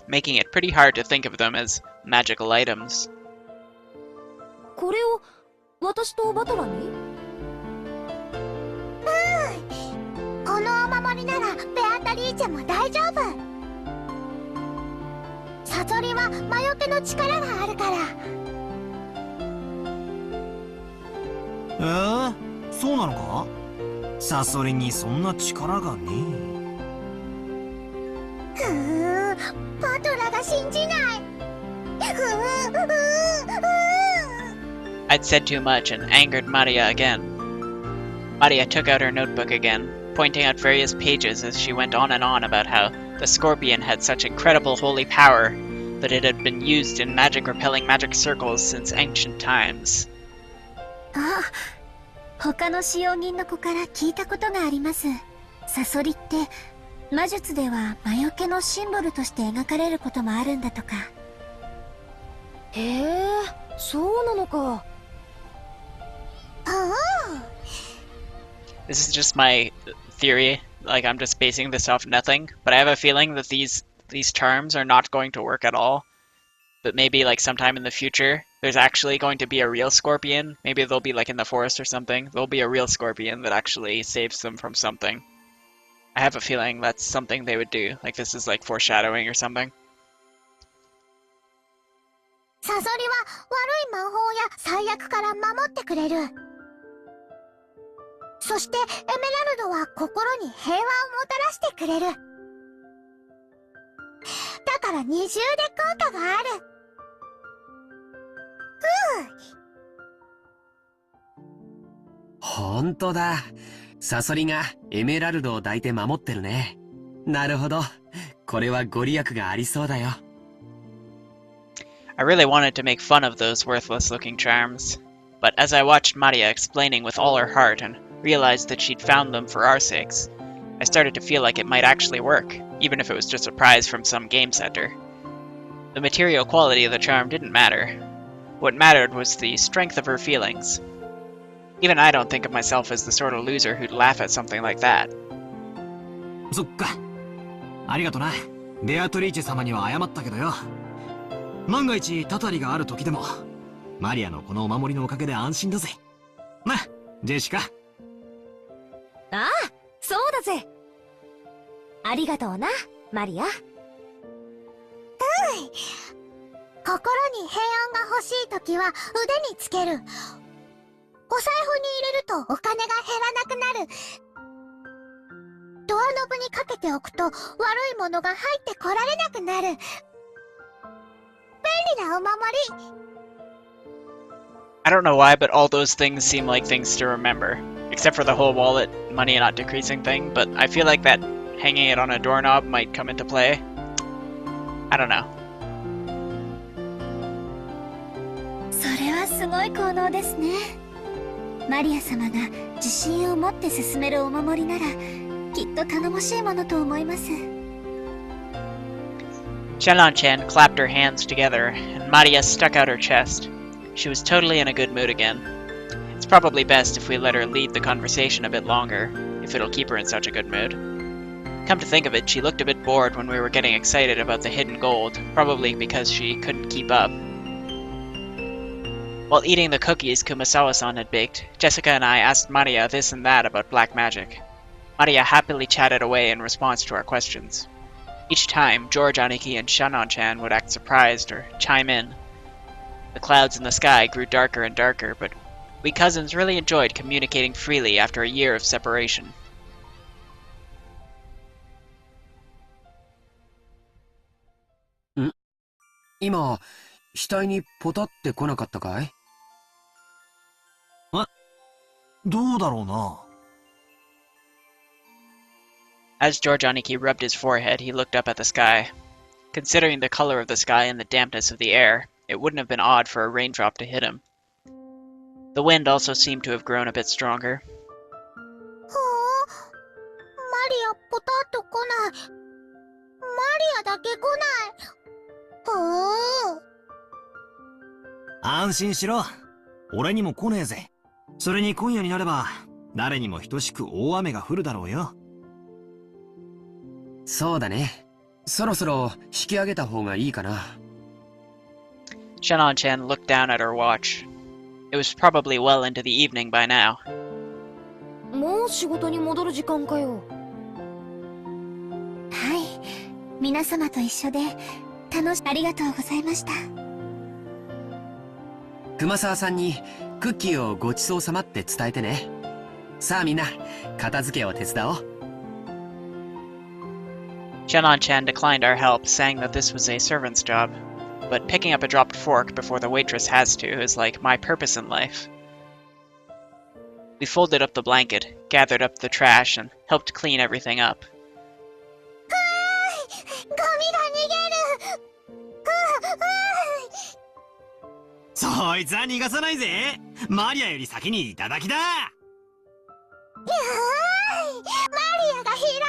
making it pretty hard to think of them as magical items. これを私とバトラに？このお守りならベアタリーチェも大丈夫。サソリは魔除けの力があるから。そうなのか？サソリにそんな力がねえ。バトラが信じない。I'd said too much and angered Maria again. Maria took out her notebook again, pointing out various pages as she went on and on about how the scorpion had such incredible holy power that it had been used in magic-repelling magic circles since ancient times. あ、他の使用人の子から聞いたことがあります。サソリって魔術では魔除けのシンボルとして描かれることもあるんだとか。へえ、そうなのか。This is just my theory, like I'm just basing this off nothing, but I have a feeling that these charms are not going to work at all. But maybe like sometime in the future, there's actually going to be a real scorpion. Maybe they'll be like in the forest or something. There'll be a real scorpion that actually saves them from something. I have a feeling that's something they would do. Like this is like foreshadowing or something. サソリは悪い魔法や最悪から守ってくれる。そしてエメラルドは心に平和をもたらしてくれる。だから二重で効果がある。ほんとだ。サソリがエメラルドを抱いて守ってるね。なるほど。これはご利益がありそうだよ。I really wanted to make fun of those worthless-looking charms, but as I watched Maria explaining with all her heart and realized that she'd found them for our sakes, I started to feel like it might actually work, even if it was just a prize from some game center. The material quality of the charm didn't matter. What mattered was the strength of her feelings. Even I don't think of myself as the sort of loser who'd laugh at something like that. そっか。ありがとな。ベアトリーチェ様には謝ったけどよ。万が一たたりがある時でも、マリアのこのお守りのおかげで安心だぜ。な、ジェシカ。ああ、そうだぜ。ありがとうな、マリア。心に平安が欲しいときは腕につける。お財布に入れるとお金が減らなくなる。ドアノブにかけておくと悪いものが入ってこられなくなる。便利なお守り。I don't know why, but all those things seem like things to remember. Except for the whole wallet money not decreasing thing, but I feel like that hanging it on a doorknob might come into play. I don't know. それはすごい効能ですね。マリア様が自信を持って進めるお守りならきっと頼もしいものと思います。Shannon-chan clapped her hands together, and Maria stuck out her chest. She was totally in a good mood again. It's probably best if we let her lead the conversation a bit longer, if it'll keep her in such a good mood. Come to think of it, she looked a bit bored when we were getting excited about the hidden gold, probably because she couldn't keep up. While eating the cookies Kumasawa-san had baked, Jessica and I asked Maria this and that about black magic. Maria happily chatted away in response to our questions. Each time, George Aniki and Shannon-chan would act surprised or chime in. The clouds in the sky grew darker and darker, but we cousins really enjoyed communicating freely after a year of separation. 今、額にポタって来なかったかい？どうだろうな。As George Aniki rubbed his forehead, he looked up at the sky. Considering the color of the sky and the dampness of the air, it wouldn't have been odd for a raindrop to hit him. The wind also seemed to have grown a bit stronger. ほう、マリアポタッと来ない。マリアだけ来ない。ほう。安心しろ。俺にも来ねえぜ。それに今夜になれば、誰にも等しく大雨が降るだろうよ。そうだね。そろそろ引き上げた方がいいかな。Shannon-chan looked down at her watch. It was probably well into the evening by now. もう仕事に戻る時間かよ。はい、皆様と一緒でありがとうございました。熊沢さんにクッキーをごちそうさまって伝えてね。さあみんな、片付けを手伝おう。Shannon-chan declined our help, saying that this was a servant's job. But picking up a dropped fork before the waitress has to is like my purpose in life. We folded up the blanket, gathered up the trash, and helped clean everything up. ゴミが逃げる。そいつは逃がさないぜ。マリアより先にいただきだ。マリアが拾う。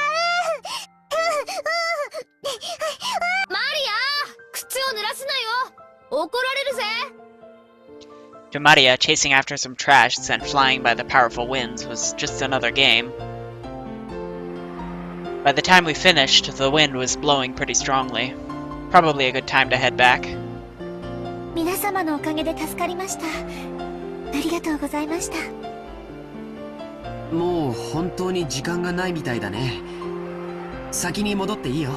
マリア、靴を濡らすなよ。怒られるぜ。To Maria, chasing after some trash sent flying by the powerful winds was just another game. By the time we finished, the wind was blowing pretty strongly. Probably a good time to head back. 皆様のおかげで助かりました。ありがとうございました。もう本当に時間がないみたいだね。先に戻っていいよ。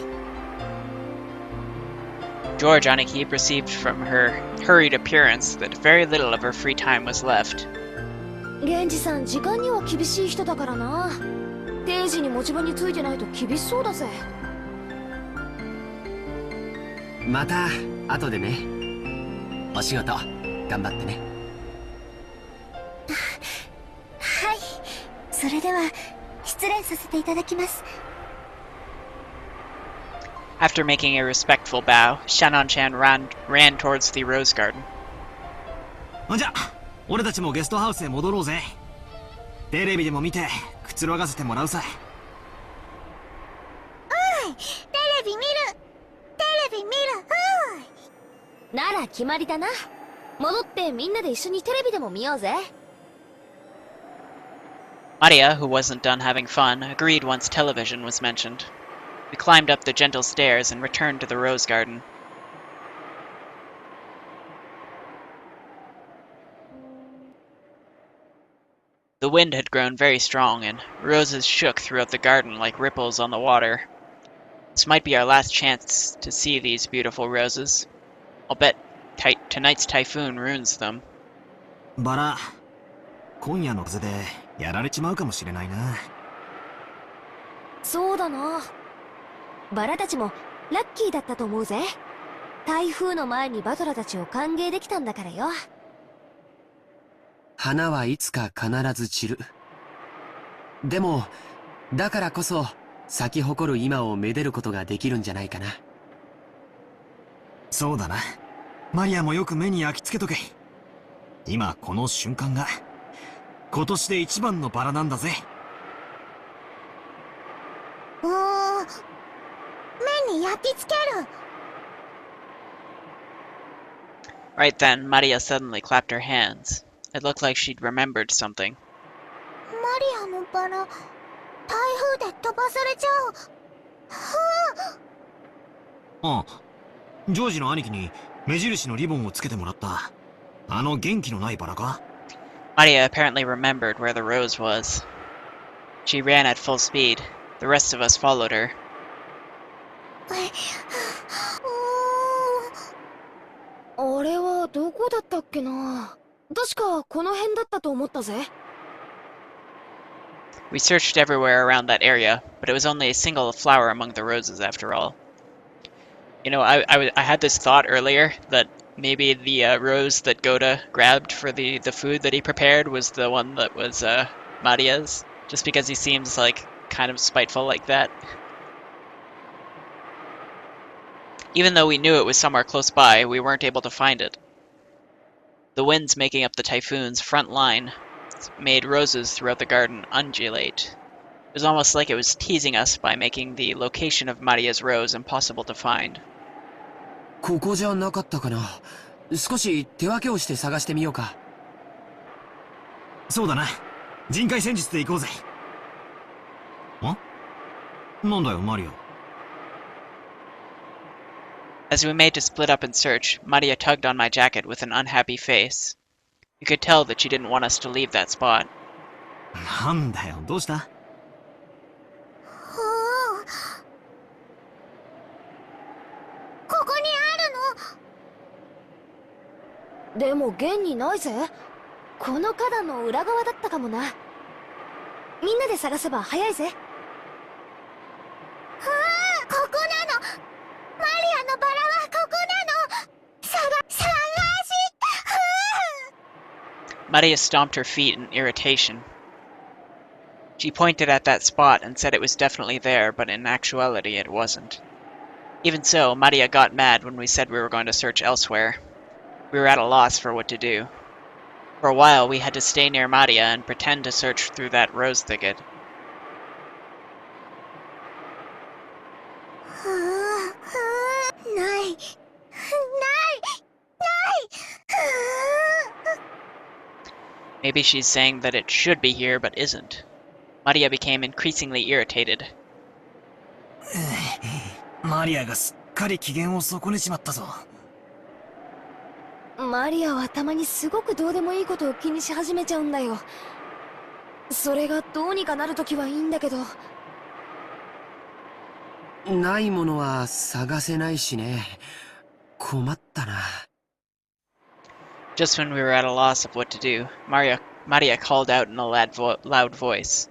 George Aniki perceived from her hurried appearance that very little of her free time was left. 源氏さん、時間には厳しい人だからな。定時に持ち場についてないと厳しそうだぜ。また後でね。お仕事頑張ってね。はい、それでは失礼させていただきます。After making a respectful bow, Shannon-chan ran towards the rose garden. じゃあ、俺たちもゲストハウスへ戻ろうぜ。テレビでも見てくつろがせてもらうさ。テレビ見る。テレビ見る。なら決まりだな。戻ってみんなで一緒にテレビでも見ようぜ。Maria, who wasn't done having fun, agreed once television was mentioned. We climbed up the gentle stairs and returned to the rose garden. The wind had grown very strong, and roses shook throughout the garden like ripples on the water. This might be our last chance to see these beautiful roses. I'll bet tonight's typhoon ruins them. バラ、今夜の風でやられちまうかもしれないな。そうだな。バラたちもラッキーだったと思うぜ。台風の前にバトラたちを歓迎できたんだからよ。花はいつか必ず散る。でもだからこそ咲き誇る今をめでることができるんじゃないかな。そうだな。マリアもよく目に焼き付けとけ。今この瞬間が今年で一番のバラなんだぜ。目に焼き付ける。Right then, Maria suddenly clapped her hands. It looked like she'd remembered something. マリアのバラ、台風で飛ばされちゃう。ああ、ジョージの兄貴に目印のリボンをつけてもらった。あの元気のないバラか？ Maria apparently remembered where the rose was. She ran at full speed. The rest of us followed her. あれはどこだったっけな。確かこの辺だったと思ったぜ。We searched everywhere around that area, but it was only a single flower among the roses after all. You know, I had this thought earlier that maybe the rose that Goda grabbed for the food that he prepared was the one that was Maria's, just because he seems like kind of spiteful like that. Even though we knew it was somewhere close by, we weren't able to find it. The winds making up the typhoon's front line made roses throughout the garden undulate. It was almost like it was teasing us by making the location of Maria's rose impossible to find. ここじゃなかったかな。少し手分けをして探してみようか。そうだな。人海戦術で行こうぜ。なんだよマリア。As we made to split up and search, Maria tugged on my jacket with an unhappy face. You could tell that she didn't want us to leave that spot. なんだよ、どうした？ここにあるの？でも現にないぜ。この花壇の裏側だったかもな。みんなで探せば早いぜ。ここなの。マリアのバラはここなの。探し。Maria stomped her feet in irritation. She pointed at that spot and said it was definitely there, but in actuality it wasn't. Even so, Maria got mad when we said we were going to search elsewhere. We were at a loss for what to do. For a while, we had to stay near Maria and pretend to search through that rose thicket. ない。Maybe she's saying that it should be here, but isn't. Maria became increasingly irritated. マリアがすっかり機嫌を損ねちまったぞ。マリアはたまにすごくどうでもいいことを気にし始めちゃうんだよ。それがどうにかなるときはいいんだけど。ないものは探せないしね。困ったな。Just when we were at a loss of what to do, Maria called out in a loud voice.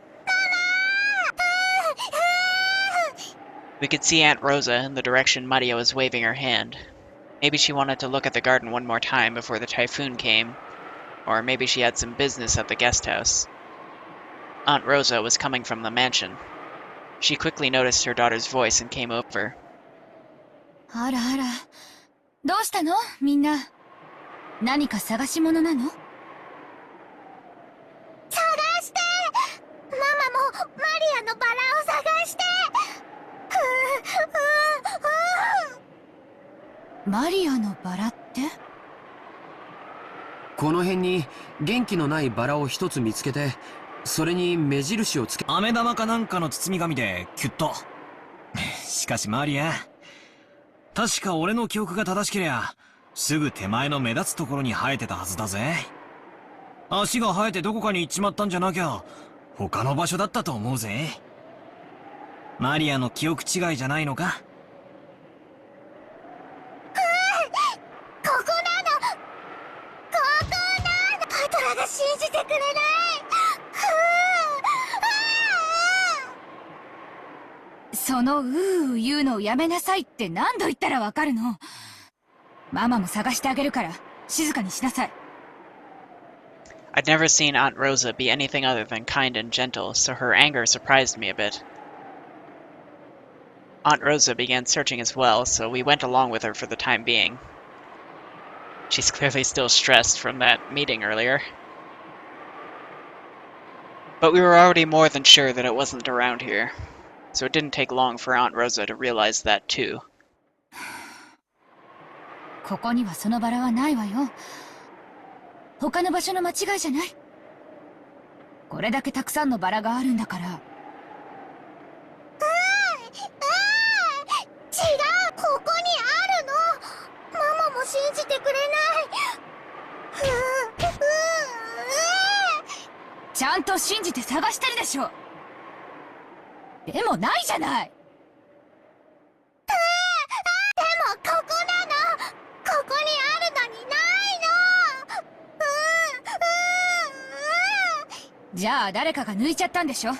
We could see Aunt Rosa in the direction Maria was waving her hand. Maybe she wanted to look at the garden one more time before the typhoon came, or maybe she had some business at the guest house. Aunt Rosa was coming from the mansion. She quickly noticed her daughter's voice and came over. あらあら、どうしたのみんな。何か探し物なの？探して。ママもマリアのバラを探して。マリアのバラって？この辺に元気のないバラを一つ見つけて、それに目印をつけ。飴玉かなんかの包み紙でキュッと。しかしマリア、確か俺の記憶が正しけりゃすぐ手前の目立つところに生えてたはずだぜ。足が生えてどこかに行っちまったんじゃなきゃ他の場所だったと思うぜ。マリアの記憶違いじゃないのか？ここなの。パトラが信じてくれない。その言うのをやめなさいって何度言ったらわかるの？ママも探してあげるから静かにしなさい。I'd never seen Aunt Rosa be anything other than kind and gentle, so her anger surprised me a bit. Aunt Rosa began searching as well, so we went along with her for the time being. She's clearly still stressed from that meeting earlier. But we were already more than sure that it wasn't around here, so it didn't take long for Aunt Rosa to realize that too. ここにはそのバラはないわよ。他の場所の間違いじゃない。これだけたくさんのバラがあるんだから。違う。ここにあるの。ママも信じてくれない。ちゃんと信じて探してるでしょ。でもないじゃない。でもここなの。ここにあるのにないの。じゃあ誰かが抜いちゃったんでしょ。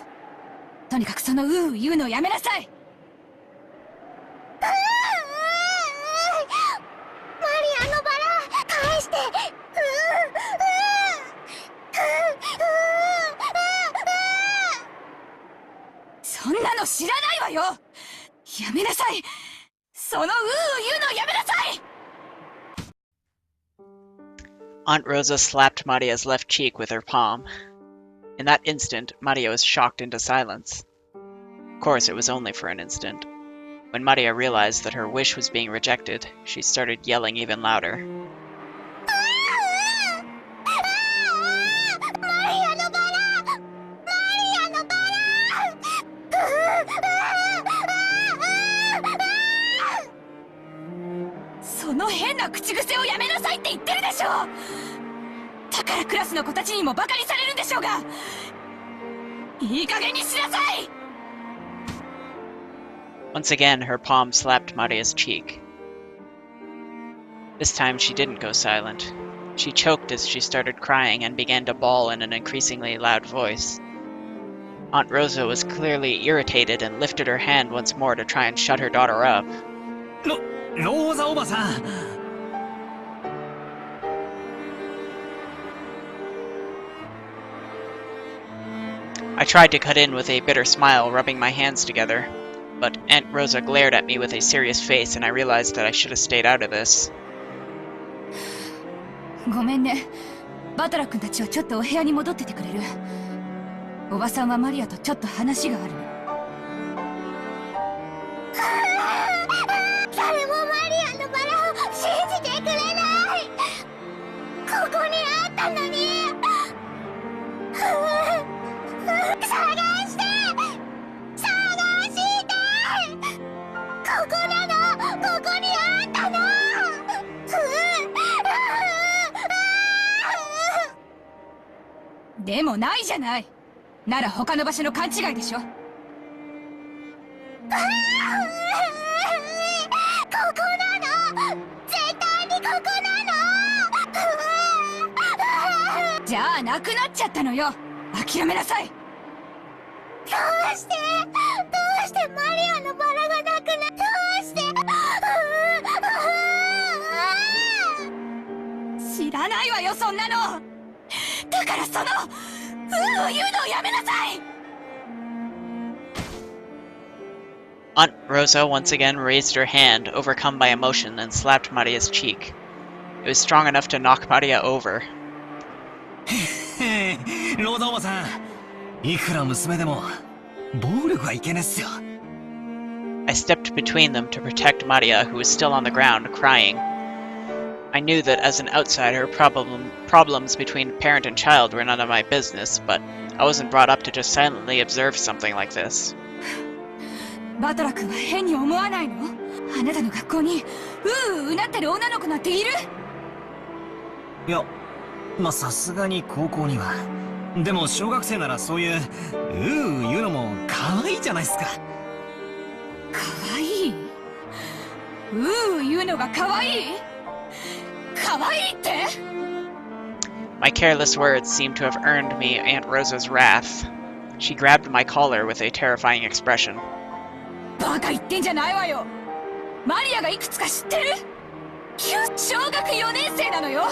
とにかくその言うのやめなさい。マリアのバラ返して。そんなの知らないわよ。やめなさい。その言うのやめなさい。Aunt Rosa slapped Maria's left cheek with her palm. In that instant, Maria was shocked into silence. Of course, it was only for an instant. When Maria realized that her wish was being rejected, she started yelling even louder. マリアのバラ。マリアのバラ。な口癖をやめなさいって言ってるでしょ。だからクラスの子たちにもバカにされるんでしょうが、いい加減にしなさい。 Once again, her palm slapped Maria's cheek. This time she didn't go silent. She choked as she started crying and began to bawl in an increasingly loud voice. Aunt Rosa was clearly irritated and lifted her hand once more to try and shut her daughter up. ローザおばさん。I tried to cut in with a bitter smile, rubbing my hands together, but Aunt Rosa glared at me with a serious face and I realized that I should have stayed out of this. ごめんね。バトラ君たちはちょっとお部屋に戻っててくれる。おばさんはマリアとちょっと話があるの。誰もマリアのバラを信じてくれない。ここにあったのに。探してここなの。ここにあったの。でもないじゃない。なら他の場所の勘違いでしょ。ここなの。絶対にここなの。じゃあなくなっちゃったのよ。諦めなさい。どうしてマリアのバラがなくなった。どうして。知らないわよ、そんなの。だからその言うのをやめなさい。 Aunt Rosa once again raised her hand, overcome by emotion, and slapped Maria's cheek. It was strong enough to knock Maria over. ローザおばさん、いくら娘でも暴力はいけねっすよ。I stepped between them to protect Maria, who was still on the ground, crying. I knew that as an outsider, problems between parent and child were none of my business, but I wasn't brought up to just silently observe something like this. バトラ君は変に思わないの？あなたの学校にうなってる女の子なんている？いや、まあさすがに高校には。でも小学生ならそういう言うのも可愛いじゃないっすか。可愛い？言うのが可愛い？可愛いって？ My careless words seemed to have earned me Aunt Rosa's wrath. She grabbed my collar with a terrifying expression. バカ言ってんじゃないわよ。マリアがいくつか知ってる？小学4年生なのよ。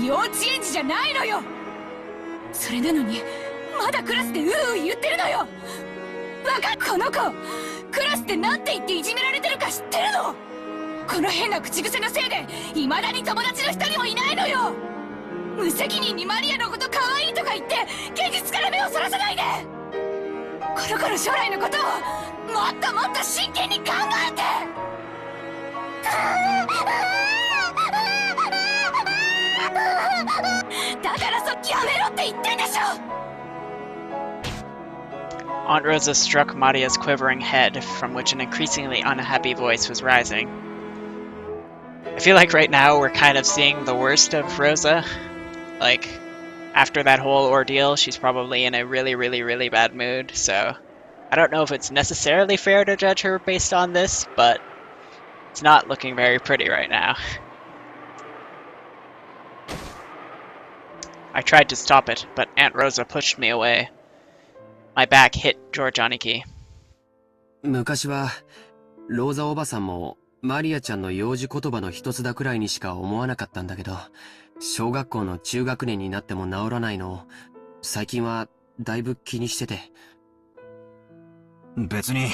幼稚園児じゃないのよ。それなのにまだクラスで言ってるのよ。この子クラスでなんて言っていじめられてるか知ってるの？この変な口癖のせいで未だに友達の一人もいないのよ。無責任にマリアのこと可愛いとか言って現実から目をそらさないで。この子の将来のことをもっともっと真剣に考えて。だからやめろって言ってんでしょ。 Aunt Rosa struck Maria's quivering head, from which an increasingly unhappy voice was rising. I feel like right now we're kind of seeing the worst of Rosa. Like, after that whole ordeal, she's probably in a really, really, really bad mood, so I don't know if it's necessarily fair to judge her based on this, but it's not looking very pretty right now. I tried to stop it, but Aunt Rosa pushed me away. My back hit George Aniki. 昔はローザおばさんもマリアちゃんの幼児言葉の一つだくらいにしか思わなかったんだけど、小学校の中学年になっても治らないのを最近はだいぶ気にしてて。別に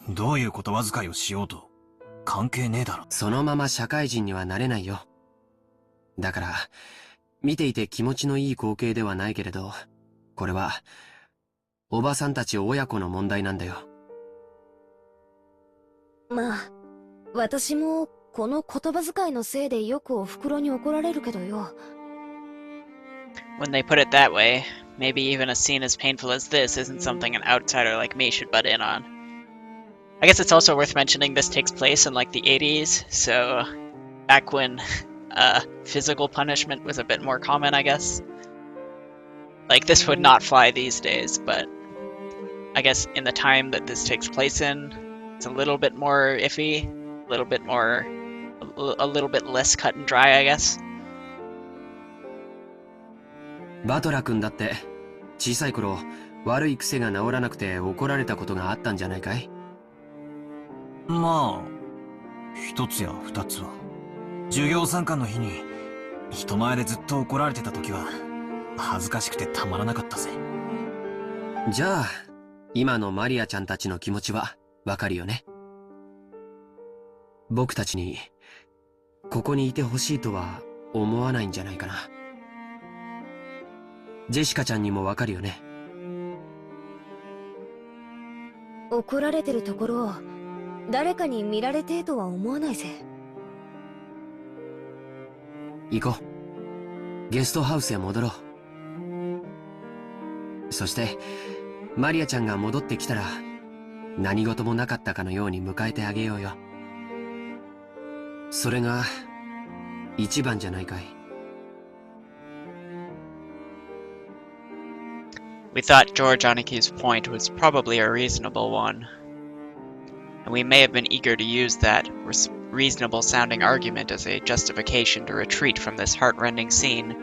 どういう言葉遣いをしようと関係ねえだろ。そのまま社会人にはなれないよ。だから見ていて気持ちのいい光景ではないけれど、これはおばさんたち親子の問題なんだよ。まあ、私もこの言葉遣いのせいでよくお袋に怒られるけどよ。When they put it that way, maybe even a scene as painful as this isn't something an outsider like me should butt in on. I guess it's also worth mentioning this takes place in like the 80s, so back when physical punishment was a bit more common, I guess. Like, this would not fly these days, but I guess in the time that this takes place in, it's a little bit more iffy, a little bit less cut and dry, I guess. バトラ君だって小さい頃悪い癖が治らなくて怒られたことがあったんじゃないかい？まあ、一つや二つは。授業参観の日に人前でずっと怒られてた時は恥ずかしくてたまらなかったぜ。じゃあ今のマリアちゃんたちの気持ちはわかるよね。僕たちにここにいてほしいとは思わないんじゃないかな。ジェシカちゃんにもわかるよね。怒られてるところを誰かに見られてとは思わないぜ。行こう。ゲストハウスへ戻ろう。そしてマリアちゃんが戻ってきたら何事もなかったかのように迎えてあげようよ。それが一番じゃないかい。We thought George Oniki's point was probably a reasonable one, and we may have been eager to use that reasonable-sounding argument as a justification to retreat from this heart-rending scene.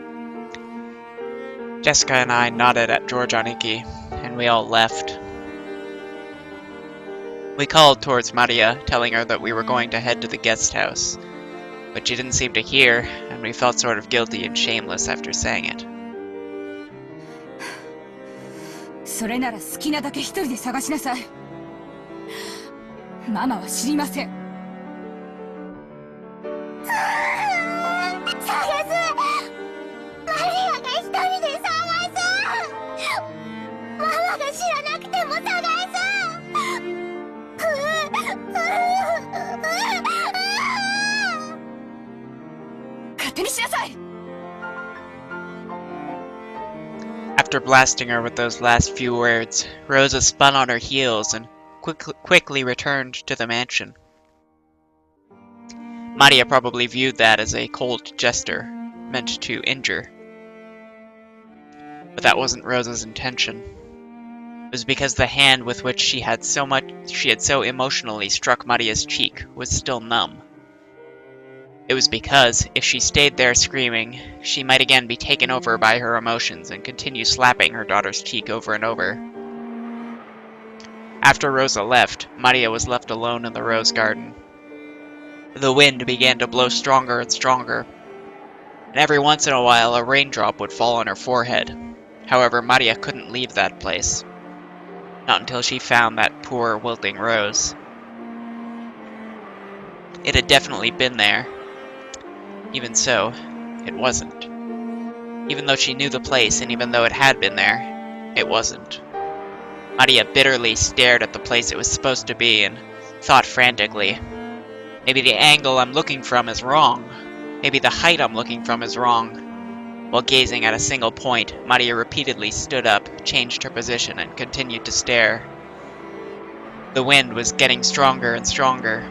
Jessica and I nodded at George Oniki, and we all left. We called towards Maria, telling her that we were going to head to the guest house, but she didn't seem to hear, and we felt sort of guilty and shameless after saying it. それなら好きなだけ一人で探しなさい。ママは知りません。探す。マリアが一人で探す。ママが知らなくても探す。勝手にしなさい。After blasting her with those last few words, Rosa spun on her heels and quickly returned to the mansion. Maria probably viewed that as a cold gesture, meant to injure. But that wasn't Rosa's intention. It was because the hand with which she had so emotionally struck Maria's cheek was still numb. It was because, if she stayed there screaming, she might again be taken over by her emotions and continue slapping her daughter's cheek over and over. After Rosa left, Maria was left alone in the rose garden. The wind began to blow stronger and stronger, and every once in a while a raindrop would fall on her forehead. However, Maria couldn't leave that place. Not until she found that poor, wilting rose. It had definitely been there. Even so, it wasn't. Even though she knew the place, and even though it had been there, it wasn't. Maria bitterly stared at the place it was supposed to be and thought frantically, maybe the angle I'm looking from is wrong. Maybe the height I'm looking from is wrong. While gazing at a single point, Maria repeatedly stood up, changed her position, and continued to stare. The wind was getting stronger and stronger.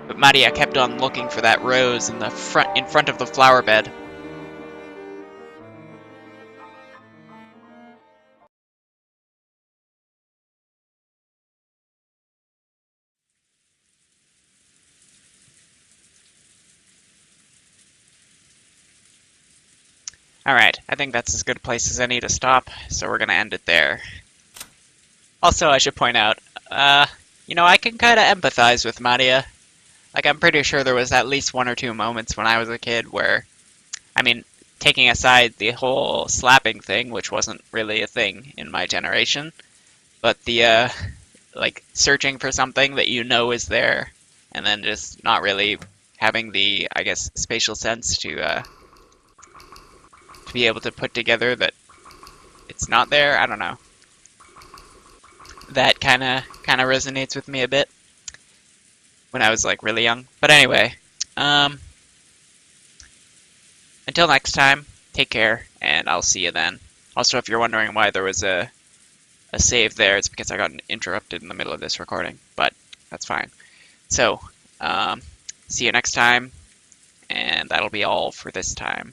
But Maria kept on looking for that rose in front of the flower bed. Alright, I think that's as good a place as any to stop, so we're gonna end it there. Also, I should point out, you know, I can kinda empathize with Maria. Like, I'm pretty sure there was at least 1 or 2 moments when I was a kid where, I mean, taking aside the whole slapping thing, which wasn't really a thing in my generation, but the, like, searching for something that you know is there, and then just not really having the, I guess, spatial sense to be able to put together that it's not there. I don't know. That kind of resonates with me a bit when I was like really young. But anyway, until next time, take care, and I'll see you then. Also, if you're wondering why there was a save there, it's because I got interrupted in the middle of this recording, but that's fine. So, see you next time, And that'll be all for this time.